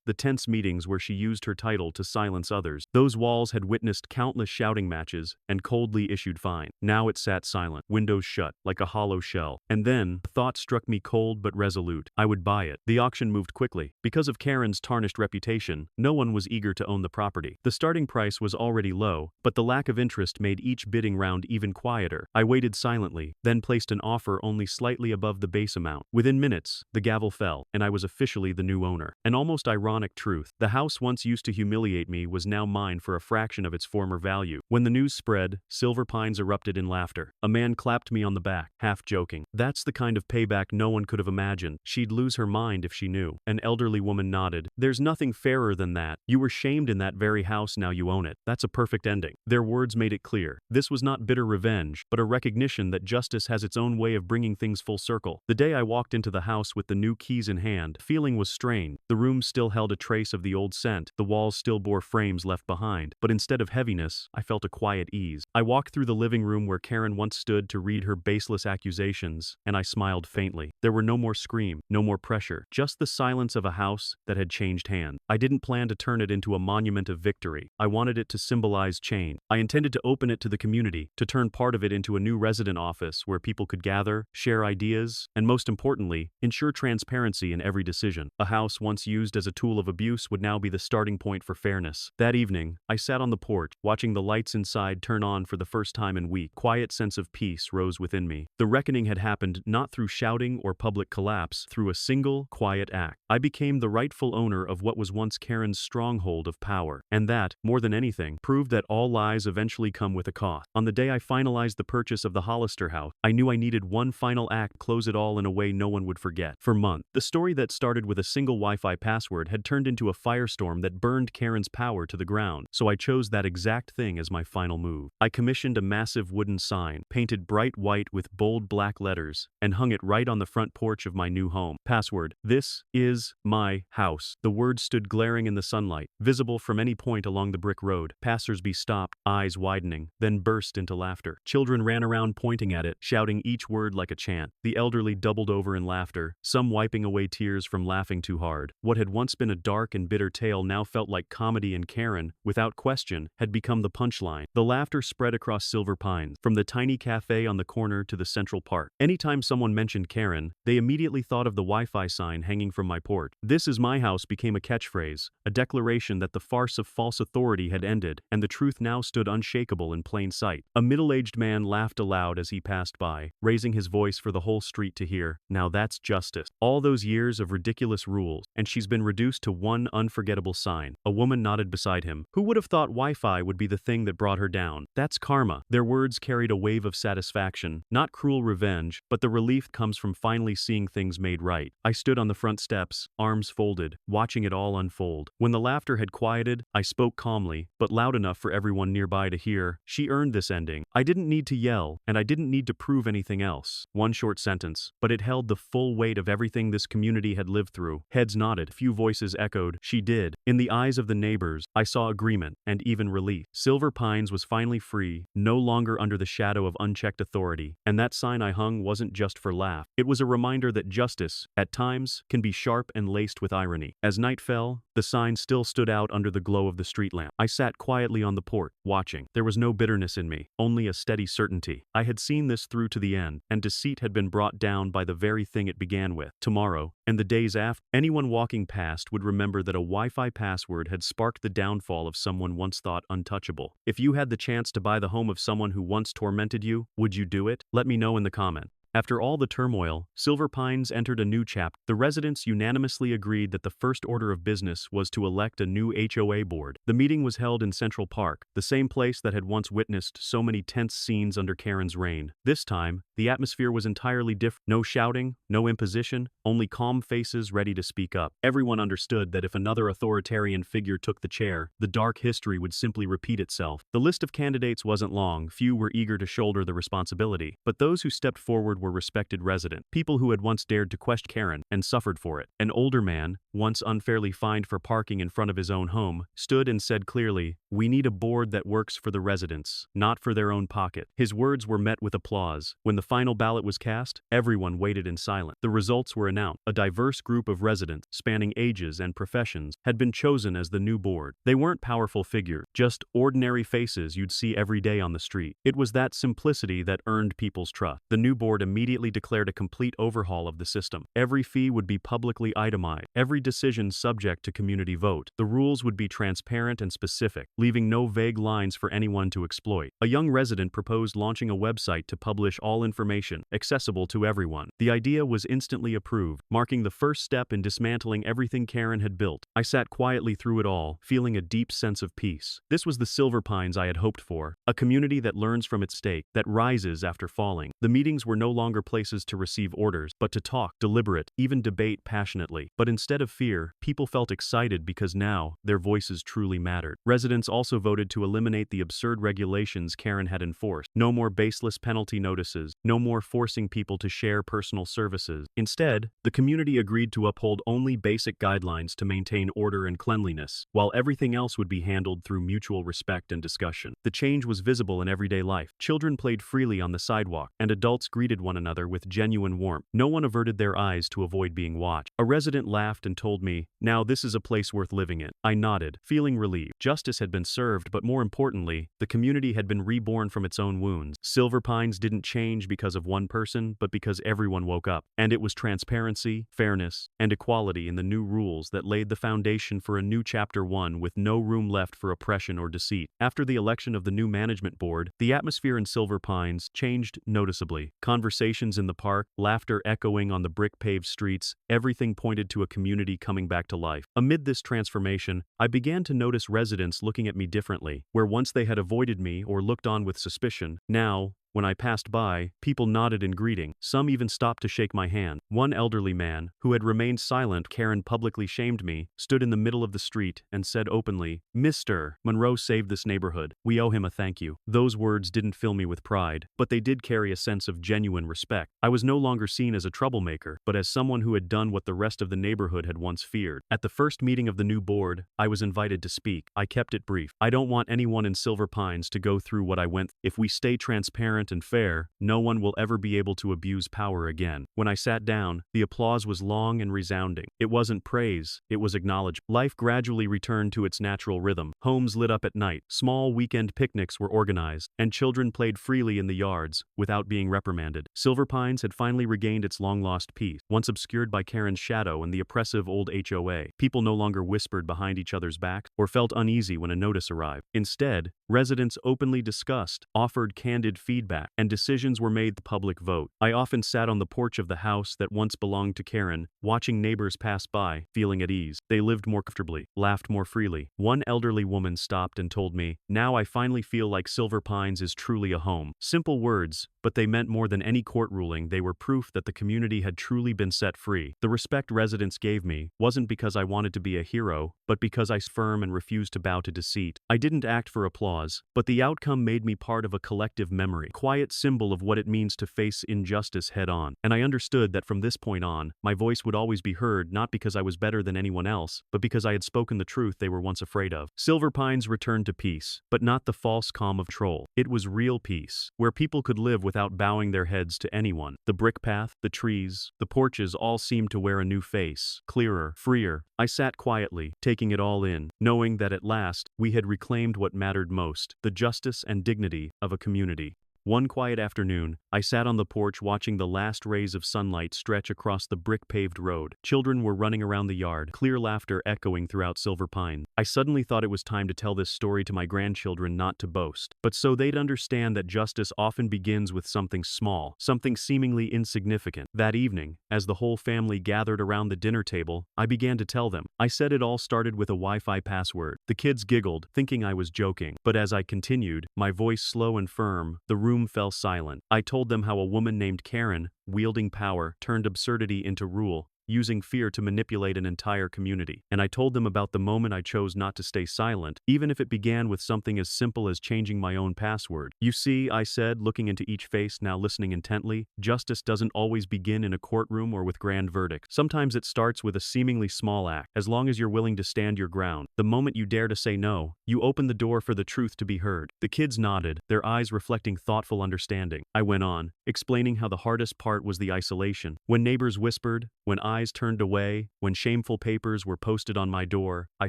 the tense meetings where she used her title to silence others. Those walls had witnessed countless shouting matches and coldly issued fines. Now it sat silent, windows shut, like a hollow shell. And then, a thought struck me, cold but resolute. I would buy it. The auction moved quickly. Because of Karen's tarnished reputation, no one was eager to own the property. The starting price was already low, but the lack of interest made each bidding round even quieter. I waited silently, then placed an offer only slightly above the base amount. Within minutes, the gavel fell, and I was officially the new owner. An almost ironic truth. The house once used to humiliate me was now mine for a fraction of its former value. When the news spread, Silver Pines erupted in laughter. A man clapped me on the back, half joking. That's the kind of payback no one could have imagined. She'd lose her mind if she knew. An elderly woman nodded. There's nothing fairer than that. You were shamed in that very house, now you own it. That's a perfect ending. Their words made it clear. This was not bitter revenge, but a recognition that justice has its own way of bringing things full circle. The day I walked into the house with the new keys in hand, the feeling was strained. The room still held a trace of the old scent. The walls still bore frames left behind. But instead of heaviness, I felt a quiet ease. I walked through the living room where Karen once stood to read her baseless accusations, and I smiled faintly. There were no more screams, no more pressure, just the silence of a house that had changed hands. I didn't plan to turn it into a monument of victory. I wanted it to symbolize change. I intended to open it to the community, to turn part of it into a new resident office where people could gather, share ideas, and most importantly, ensure transparency in every decision. A house once used as a tool of abuse would now be the starting point for fairness. That evening, I sat on the porch, watching the lights inside turn on for the first time in weeks. Quiet sense of peace rose within me. The reckoning had happened not through shouting or public collapse, through a single, quiet act. I became the rightful owner of what was once Karen's stronghold of power. And that, more than anything, proved that all lies eventually come with a cost. On the day I finalized the purchase of the Hollister house, I knew I needed one final act to close it all in a way no one would forget. For months, the story that started with a single Wi-Fi password had turned into a firestorm that burned Karen's power to the ground. So I chose that exact thing as my final move. I commissioned a massive wooden sign, painted bright white with bold black letters, and hung it right on the front porch of my new home. Password: this is my house. The words stood glaring in the sunlight, visible from any point along the brick road. Passersby stopped, eyes widening, then burst into laughter. Children ran around pointing at it, shouting each word like a chant. The elderly doubled over in laughter, some wiping away tears from laughing too hard. What had once been a dark and bitter tale now felt like comedy, and Karen, without question, had become the punchline. The laughter spread across Silver Pines, from the tiny cafe on the corner to the Central Park. Anytime someone mentioned Karen, they immediately thought of the Wi-Fi sign hanging from my porch. This is my house became a catchphrase, a declaration that the farce of false authority had ended, and the truth now stood unshakable in plain sight. A middle-aged man laughed aloud as he passed by, raising his voice for the whole street to hear. Now that's justice. All those years of ridiculous rules, and she's been reduced to one unforgettable sign. A woman nodded beside him. Who would have thought Wi-Fi would be the thing that brought her down? That's karma. Their words carried a wave of satisfaction, not cruel revenge, but the relief comes from finally seeing things made right. I stood on the front steps, arms folded, watching it all unfold. When the laughter had quieted, I spoke calmly, but loud enough for everyone nearby to hear. She earned this ending. I didn't need to yell, and I didn't need to prove anything else. One short sentence, but it held the full weight of everything this community had lived through. Heads nodded, few voices echoed, she did. In the eyes of the neighbors, I saw agreement, and even relief. Silver Pines was finally free, no longer under the shadow of unchecked authority. And that sign I hung wasn't just for laugh. It was a reminder that justice, at times, can be sharp and laced with irony. As night fell, the sign still stood out under the glow of the street lamp. I sat quietly on the porch, watching. There was no bitterness in me, only a steady certainty. I had seen this through to the end, and deceit had been brought down by the very thing it began with. Tomorrow, and the days after, anyone walking past would remember that a Wi-Fi password had sparked the downfall of someone once thought untouchable. If you had the chance to buy the home of someone who once tormented you, would you do it? Let me know in the comments. After all the turmoil, Silver Pines entered a new chapter. The residents unanimously agreed that the first order of business was to elect a new HOA board. The meeting was held in Central Park, the same place that had once witnessed so many tense scenes under Karen's reign. This time, the atmosphere was entirely different. No shouting, no imposition, only calm faces ready to speak up. Everyone understood that if another authoritarian figure took the chair, the dark history would simply repeat itself. The list of candidates wasn't long, few were eager to shoulder the responsibility, but those who stepped forward were respected residents, people who had once dared to question Karen and suffered for it. An older man, once unfairly fined for parking in front of his own home, stood and said clearly, "We need a board that works for the residents, not for their own pocket." His words were met with applause. When the final ballot was cast, everyone waited in silence. The results were announced. A diverse group of residents, spanning ages and professions, had been chosen as the new board. They weren't powerful figures, just ordinary faces you'd see every day on the street. It was that simplicity that earned people's trust. The new board immediately declared a complete overhaul of the system. Every fee would be publicly itemized, every decision subject to community vote. The rules would be transparent and specific, leaving no vague lines for anyone to exploit. A young resident proposed launching a website to publish all information, accessible to everyone. The idea was instantly approved, marking the first step in dismantling everything Karen had built. I sat quietly through it all, feeling a deep sense of peace. This was the Silver Pines I had hoped for, a community that learns from its stake, that rises after falling. The meetings were no longer places to receive orders, but to talk, deliberate, even debate passionately. But instead of fear, people felt excited because now, their voices truly mattered. Residents also voted to eliminate the absurd regulations Karen had enforced. No more baseless penalty notices, no more forcing people to share personal services. Instead, the community agreed to uphold only basic guidelines to maintain order and cleanliness, while everything else would be handled through mutual respect and discussion. The change was visible in everyday life. Children played freely on the sidewalk, and adults greeted one another with genuine warmth. No one averted their eyes to avoid being watched. A resident laughed and told me, "Now this is a place worth living in." I nodded, feeling relieved. Justice had been served, but more importantly, the community had been reborn from its own wounds. Silver Pines didn't change because of one person, but because everyone woke up. And it was transparency, fairness, and equality in the new rules that laid the foundation for a new chapter 1 with no room left for oppression or deceit. After the election of the new management board, the atmosphere in Silver Pines changed noticeably. Conversations in the park, laughter echoing on the brick-paved streets, everything pointed to a community coming back to life. Amid this transformation, I began to notice residents looking at me differently. Where once they had avoided me or looked on with suspicion, now, when I passed by, people nodded in greeting. Some even stopped to shake my hand. One elderly man, who had remained silent Karen publicly shamed me, stood in the middle of the street and said openly, "Mr. Monroe saved this neighborhood. We owe him a thank you." Those words didn't fill me with pride, but they did carry a sense of genuine respect. I was no longer seen as a troublemaker, but as someone who had done what the rest of the neighborhood had once feared. At the first meeting of the new board, I was invited to speak. I kept it brief. I don't want anyone in Silver Pines to go through what I went through. If we stay transparent and fair, no one will ever be able to abuse power again. When I sat down, the applause was long and resounding. It wasn't praise, it was acknowledgement. Life gradually returned to its natural rhythm. Homes lit up at night, small weekend picnics were organized, and children played freely in the yards, without being reprimanded. Silver Pines had finally regained its long-lost peace, once obscured by Karen's shadow and the oppressive old HOA. People no longer whispered behind each other's backs, or felt uneasy when a notice arrived. Instead, residents openly discussed, offered candid feedback, and decisions were made the public vote. I often sat on the porch of the house that once belonged to Karen, watching neighbors pass by, feeling at ease. They lived more comfortably, laughed more freely. One elderly woman stopped and told me, "Now I finally feel like Silver Pines is truly a home." Simple words, but they meant more than any court ruling. They were proof that the community had truly been set free. The respect residents gave me wasn't because I wanted to be a hero, but because I was firm and refused to bow to deceit. I didn't act for applause, but the outcome made me part of a collective memory, quiet symbol of what it means to face injustice head-on. And I understood that from this point on, my voice would always be heard, not because I was better than anyone else, but because I had spoken the truth they were once afraid of. Silver Pines returned to peace, but not the false calm of control. It was real peace, where people could live without bowing their heads to anyone. The brick path, the trees, the porches all seemed to wear a new face, clearer, freer. I sat quietly, taking it all in, knowing that at last, we had reclaimed what mattered most, the justice and dignity of a community. One quiet afternoon, I sat on the porch watching the last rays of sunlight stretch across the brick-paved road. Children were running around the yard, clear laughter echoing throughout Silver Pine. I suddenly thought it was time to tell this story to my grandchildren, not to boast, but so they'd understand that justice often begins with something small, something seemingly insignificant. That evening, as the whole family gathered around the dinner table, I began to tell them. I said it all started with a Wi-Fi password. The kids giggled, thinking I was joking. But as I continued, my voice slow and firm, the room fell silent. I told them how a woman named Karen, wielding power, turned absurdity into rule, using fear to manipulate an entire community. And I told them about the moment I chose not to stay silent, even if it began with something as simple as changing my own password. You see, I said, looking into each face, now listening intently, justice doesn't always begin in a courtroom or with grand verdicts. Sometimes it starts with a seemingly small act. As long as you're willing to stand your ground, the moment you dare to say no, you open the door for the truth to be heard. The kids nodded, their eyes reflecting thoughtful understanding. I went on, explaining how the hardest part was the isolation. When neighbors whispered, when eyes turned away, when shameful papers were posted on my door, I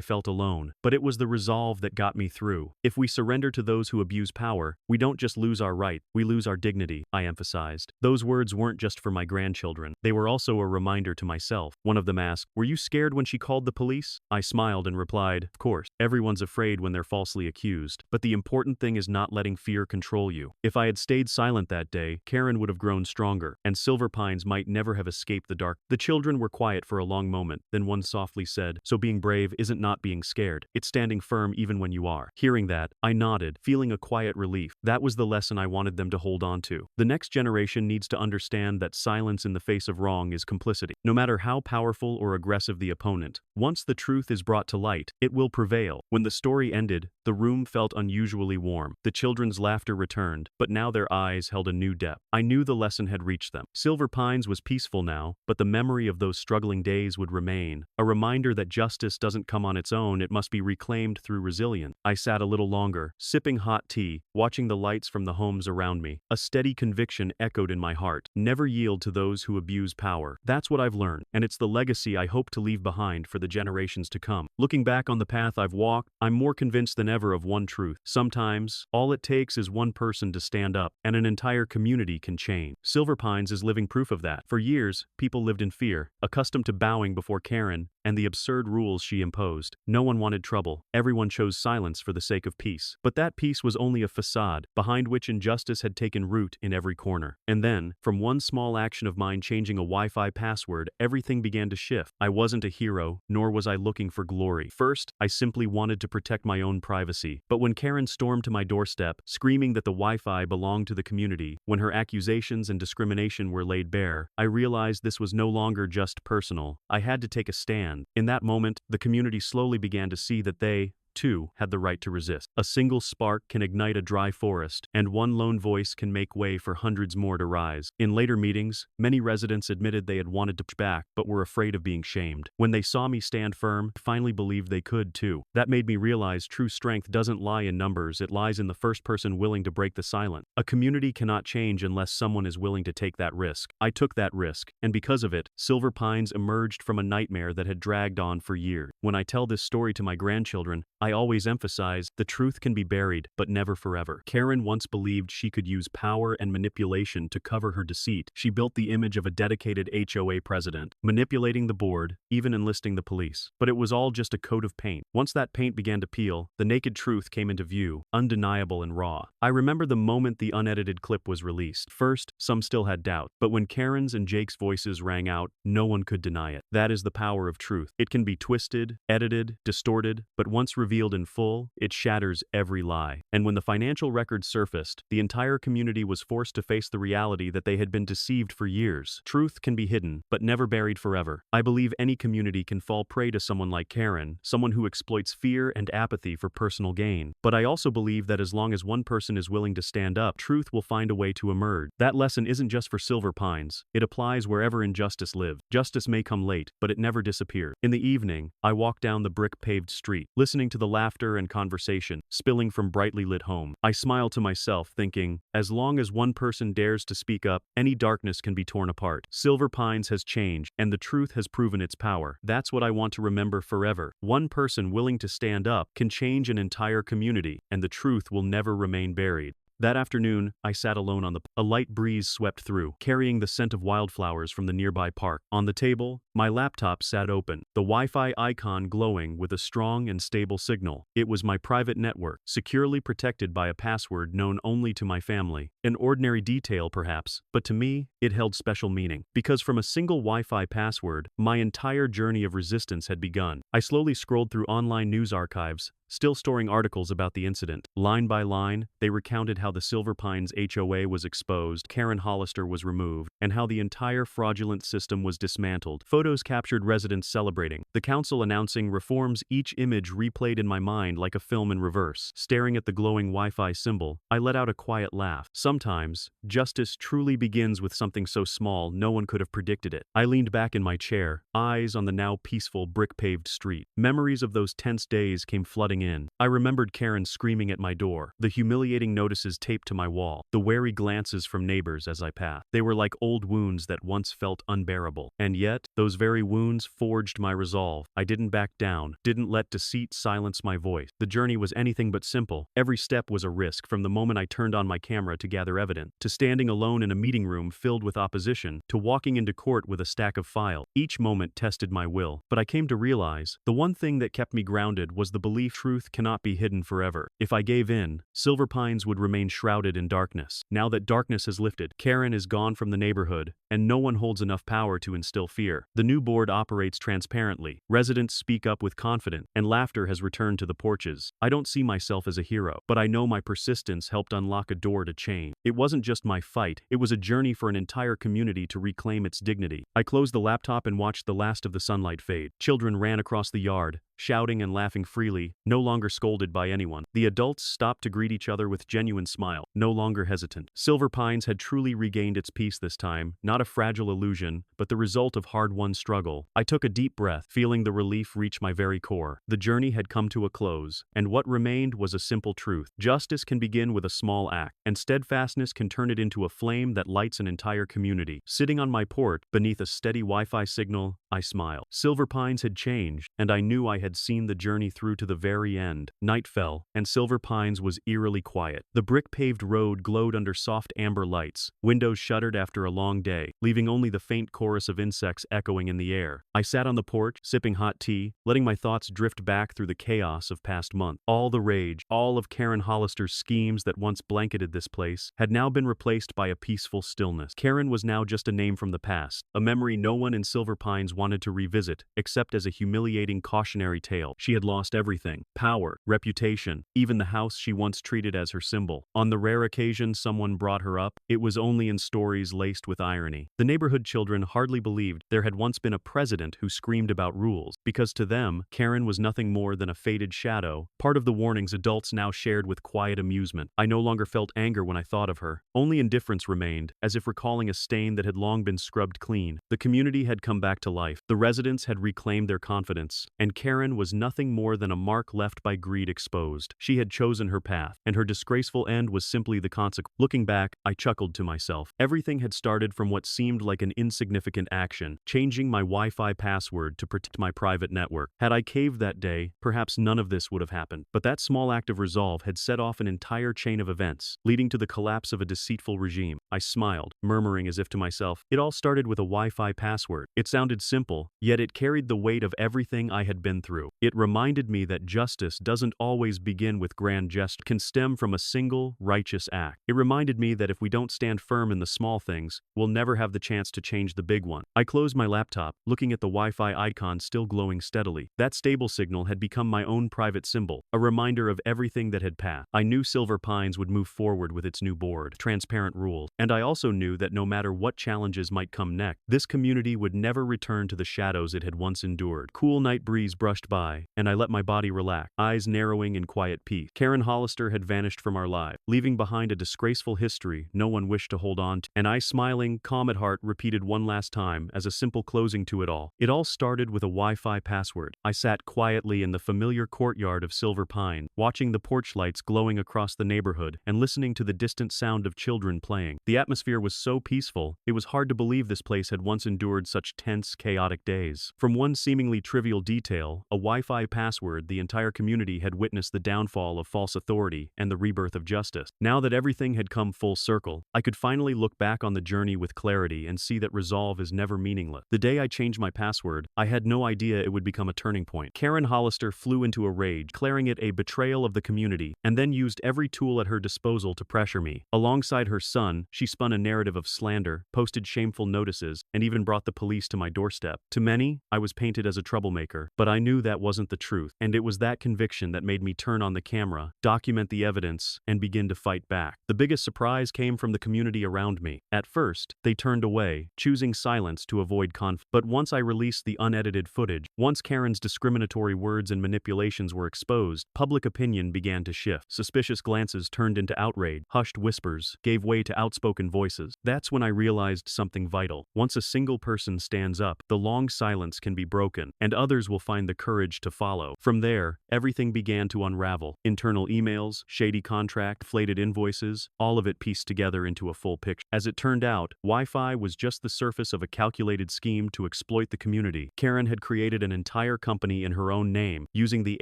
felt alone. But it was the resolve that got me through. If we surrender to those who abuse power, we don't just lose our right, we lose our dignity, I emphasized. Those words weren't just for my grandchildren. They were also a reminder to myself. One of them asked, "Were you scared when she called the police?" I smiled and replied, "Of course. Everyone's afraid when they're falsely accused. But the important thing is not letting fear control you." If I had stayed silent that day, Karen would have grown stronger, and Silver Pines might never have escaped the dark. The children were quiet for a long moment, then one softly said, "So being brave isn't not being scared. It's standing firm even when you are." Hearing that, I nodded, feeling a quiet relief. That was the lesson I wanted them to hold on to. The next generation needs to understand that silence in the face of wrong is complicity. No matter how powerful or aggressive the opponent, once the truth is brought to light, it will prevail. When the story ended, the room felt unusually warm. The children's laughter returned, but now their eyes held a new depth. I knew the lesson had reached them. Silver Pines was peaceful now, but the memory of those struggling days would remain. A reminder that justice doesn't come on its own, it must be reclaimed through resilience. I sat a little longer, sipping hot tea, watching the lights from the homes around me. A steady conviction echoed in my heart. Never yield to those who abuse power. That's what I've learned, and it's the legacy I hope to leave behind for the generations to come. Looking back on the path I've walked, I'm more convinced than ever of one truth. Sometimes, all it takes is one person to stand up, and an entire community can change. Silver Pines is living proof of that. For years, people lived in fear, accustomed to bowing before Karen and the absurd rules she imposed. No one wanted trouble. Everyone chose silence for the sake of peace. But that peace was only a facade, behind which injustice had taken root in every corner. And then, from one small action of mine changing a Wi-Fi password, everything began to shift. I wasn't a hero, nor was I looking for glory. First, I simply wanted to protect my own privacy. But when Karen stormed to my doorstep, screaming that the Wi-Fi belonged to the community, when her accusations and discrimination were laid bare, I realized this was no longer just personal. I had to take a stand. In that moment, the community slowly began to see that they, too, had the right to resist. A single spark can ignite a dry forest, and one lone voice can make way for hundreds more to rise. In later meetings, many residents admitted they had wanted to push back, but were afraid of being shamed. When they saw me stand firm, they finally believed they could too. That made me realize true strength doesn't lie in numbers, it lies in the first person willing to break the silence. A community cannot change unless someone is willing to take that risk. I took that risk, and because of it, Silver Pines emerged from a nightmare that had dragged on for years. When I tell this story to my grandchildren, I always emphasize, the truth can be buried, but never forever. Karen once believed she could use power and manipulation to cover her deceit. She built the image of a dedicated HOA president, manipulating the board, even enlisting the police. But it was all just a coat of paint. Once that paint began to peel, the naked truth came into view, undeniable and raw. I remember the moment the unedited clip was released. First, some still had doubt, but when Karen's and Jake's voices rang out, no one could deny it. That is the power of truth. It can be twisted, edited, distorted, but once revealed in full, it shatters every lie. And when the financial records surfaced, the entire community was forced to face the reality that they had been deceived for years. Truth can be hidden, but never buried forever. I believe any community can fall prey to someone like Karen, someone who exploits fear and apathy for personal gain. But I also believe that as long as one person is willing to stand up, truth will find a way to emerge. That lesson isn't just for Silver Pines. It applies wherever injustice lives. Justice may come late, but it never disappears. In the evening, I walked down the brick-paved street, listening to the laughter and conversation spilling from brightly lit homes. I smiled to myself, thinking, as long as one person dares to speak up, any darkness can be torn apart. Silver Pines has changed, and the truth has proven its power. That's what I want to remember forever. One person willing to stand up can change an entire community, and the truth will never remain buried. That afternoon, I sat alone on the A light breeze swept through, carrying the scent of wildflowers from the nearby park. On the table, my laptop sat open, the Wi-Fi icon glowing with a strong and stable signal. It was my private network, securely protected by a password known only to my family. An ordinary detail, perhaps, but to me, it held special meaning. Because from a single Wi-Fi password, my entire journey of resistance had begun. I slowly scrolled through online news archives, still storing articles about the incident. Line by line, they recounted how the Silver Pines HOA was exposed, Karen Hollister was removed, and how the entire fraudulent system was dismantled. Photos captured residents celebrating, the council announcing reforms, each image replayed in my mind like a film in reverse. Staring at the glowing Wi-Fi symbol, I let out a quiet laugh. Sometimes, justice truly begins with something so small no one could have predicted it. I leaned back in my chair, eyes on the now peaceful brick-paved street. Memories of those tense days came flooding in. I remembered Karen screaming at my door, the humiliating notices taped to my wall, the wary glances from neighbors as I passed. They were like old wounds that once felt unbearable. And yet, those very wounds forged my resolve. I didn't back down, didn't let deceit silence my voice. The journey was anything but simple. Every step was a risk, from the moment I turned on my camera to gather evidence, to standing alone in a meeting room filled with opposition, to walking into court with a stack of files. Each moment tested my will, but I came to realize the one thing that kept me grounded was the belief truth cannot be hidden forever. If I gave in, Silver Pines would remain shrouded in darkness. Now that darkness has lifted, Karen is gone from the neighborhood, and no one holds enough power to instill fear. The new board operates transparently. Residents speak up with confidence, and laughter has returned to the porches. I don't see myself as a hero, but I know my persistence helped unlock a door to change. It wasn't just my fight, it was a journey for an entire community to reclaim its dignity. I closed the laptop and watched the last of the sunlight fade. Children ran across the yard, shouting and laughing freely, no longer scolded by anyone. The adults stopped to greet each other with genuine smile, no longer hesitant. Silver Pines had truly regained its peace this time, not a fragile illusion, but the result of hard-won struggle. I took a deep breath, feeling the relief reach my very core. The journey had come to a close, and what remained was a simple truth. Justice can begin with a small act, and steadfastness can turn it into a flame that lights an entire community. Sitting on my porch, beneath a steady Wi-Fi signal, I smiled. Silver Pines had changed, and I knew I had seen the journey through to the very end. Night fell, and Silver Pines was eerily quiet. The brick-paved road glowed under soft amber lights. Windows shuttered after a long day, leaving only the faint chorus of insects echoing in the air. I sat on the porch, sipping hot tea, letting my thoughts drift back through the chaos of past months. All the rage, all of Karen Hollister's schemes that once blanketed this place, had now been replaced by a peaceful stillness. Karen was now just a name from the past, a memory no one in Silver Pines wanted to revisit, except as a humiliating cautionary tale. She had lost everything: power, reputation, even the house she once treated as her symbol. On the rare occasion someone brought her up, it was only in stories laced with irony. The neighborhood children hardly believed there had once been a president who screamed about rules, because to them, Karen was nothing more than a faded shadow, part of the warnings adults now shared with quiet amusement. I no longer felt anger when I thought of her. Only indifference remained, as if recalling a stain that had long been scrubbed clean. The community had come back to life. The residents had reclaimed their confidence, and Karen was nothing more than a mark left by greed exposed. She had chosen her path, and her disgraceful end was simply the consequence. Looking back, I chuckled to myself. Everything had started from what seemed like an insignificant action, changing my Wi-Fi password to protect my private network. Had I caved that day, perhaps none of this would have happened. But that small act of resolve had set off an entire chain of events, leading to the collapse of a deceitful regime. I smiled, murmuring as if to myself, it all started with a Wi-Fi password. It sounded simple, yet it carried the weight of everything I had been through. It reminded me that justice doesn't always begin with grand gestures, can stem from a single, righteous act. It reminded me that if we don't stand firm in the small things, we'll never have the chance to change the big one. I closed my laptop, looking at the Wi-Fi icon still glowing steadily. That stable signal had become my own private symbol, a reminder of everything that had passed. I knew Silver Pines would move forward with its new board, transparent rules, and I also knew that no matter what challenges might come next, this community would never return to the shadows it had once endured. Cool night breeze brushed by, and I let my body relax, eyes narrowing in quiet peace. Karen Hollister had vanished from our lives, leaving behind a disgraceful history no one wished to hold on to, and I, smiling, calm at heart, repeated one last time as a simple closing to it all. It all started with a Wi-Fi password. I sat quietly in the familiar courtyard of Silver Pine, watching the porch lights glowing across the neighborhood and listening to the distant sound of children playing. The atmosphere was so peaceful, it was hard to believe this place had once endured such tense chaos. chaotic days. From one seemingly trivial detail, a Wi-Fi password, the entire community had witnessed the downfall of false authority and the rebirth of justice. Now that everything had come full circle, I could finally look back on the journey with clarity and see that resolve is never meaningless. The day I changed my password, I had no idea it would become a turning point. Karen Hollister flew into a rage, declaring it a betrayal of the community, and then used every tool at her disposal to pressure me. Alongside her son, she spun a narrative of slander, posted shameful notices, and even brought the police to my doorstep. To many, I was painted as a troublemaker, but I knew that wasn't the truth, and it was that conviction that made me turn on the camera, document the evidence, and begin to fight back. The biggest surprise came from the community around me. At first, they turned away, choosing silence to avoid conflict. But once I released the unedited footage, once Karen's discriminatory words and manipulations were exposed, public opinion began to shift. Suspicious glances turned into outrage, hushed whispers gave way to outspoken voices. That's when I realized something vital. Once a single person stands up, the long silence can be broken, and others will find the courage to follow. From there, everything began to unravel. Internal emails, shady contract, inflated invoices, all of it pieced together into a full picture. As it turned out, Wi-Fi was just the surface of a calculated scheme to exploit the community. Karen had created an entire company in her own name, using the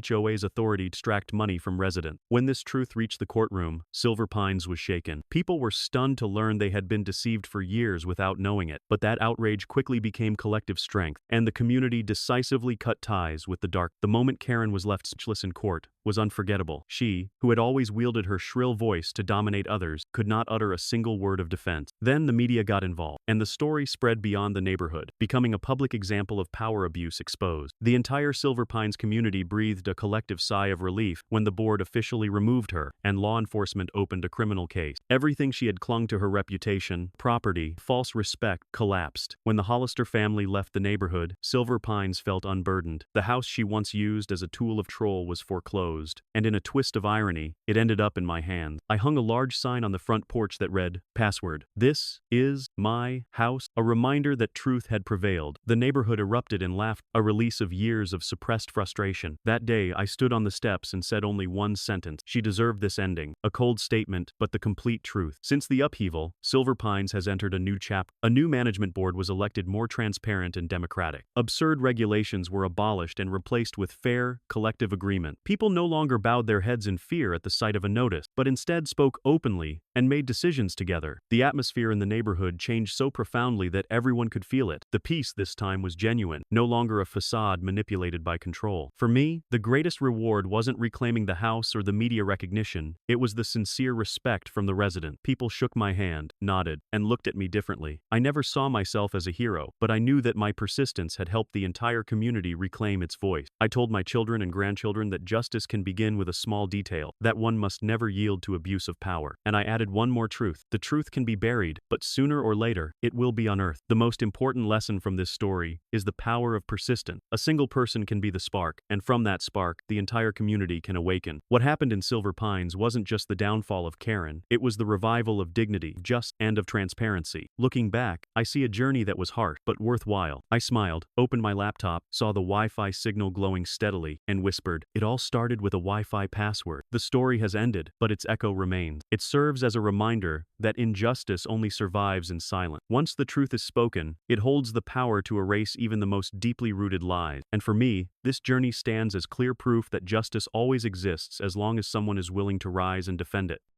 HOA's authority to extract money from residents. When this truth reached the courtroom, Silver Pines was shaken. People were stunned to learn they had been deceived for years without knowing it. But that outrage quickly became collective strength, and the community decisively cut ties with the dark. The moment Karen was left speechless in court was unforgettable. She, who had always wielded her shrill voice to dominate others, could not utter a single word of defense. Then the media got involved, and the story spread beyond the neighborhood, becoming a public example of power abuse exposed. The entire Silver Pines community breathed a collective sigh of relief when the board officially removed her, and law enforcement opened a criminal case. Everything she had clung to, her reputation, property, false respect, collapsed. When the Hollister family left the neighborhood, Silver Pines felt unburdened. The house she once used as a tool of control was foreclosed, and in a twist of irony, it ended up in my hands. I hung a large sign on the front porch that read, "Password. This is my house," a reminder that truth had prevailed. The neighborhood erupted in laughter, a release of years of suppressed frustration. That day, I stood on the steps and said only one sentence: she deserved this ending. A cold statement, but the complete truth. Since the upheaval, Silver Pines has entered a new chapter. A new management board was elected, more transparent and democratic. Absurd regulations were abolished and replaced with fair, collective agreement. People no longer bowed their heads in fear at the sight of a notice, but instead spoke openly and made decisions together. The atmosphere in the neighborhood changed so profoundly that everyone could feel it. The peace this time was genuine, no longer a facade manipulated by control. For me, the greatest reward wasn't reclaiming the house or the media recognition. It was the sincere respect from the resident. People shook my hand, nodded, and looked at me differently. I never saw myself as a hero, but I knew that my persistence had helped the entire community reclaim its voice. I told my children and grandchildren that justice can begin with a small detail, that one must never yield to abuse of power. And I added one more truth. The truth can be buried, but sooner or later, it will be unearthed. The most important lesson from this story is the power of persistence. A single person can be the spark, and from that spark, the entire community can awaken. What happened in Silver Pines wasn't just the downfall of Karen, it was the revival of dignity, justice, and of transparency. Looking back, I see a journey that was harsh, but worthwhile. I smiled, opened my laptop, saw the Wi-Fi signal glowing steadily, and whispered, "It all started with a Wi-Fi password." The story has ended, but its echo remains. It serves as a reminder that injustice only survives in silence. Once the truth is spoken, it holds the power to erase even the most deeply rooted lies. And for me, this journey stands as clear proof that justice always exists as long as someone is willing to rise and defend it.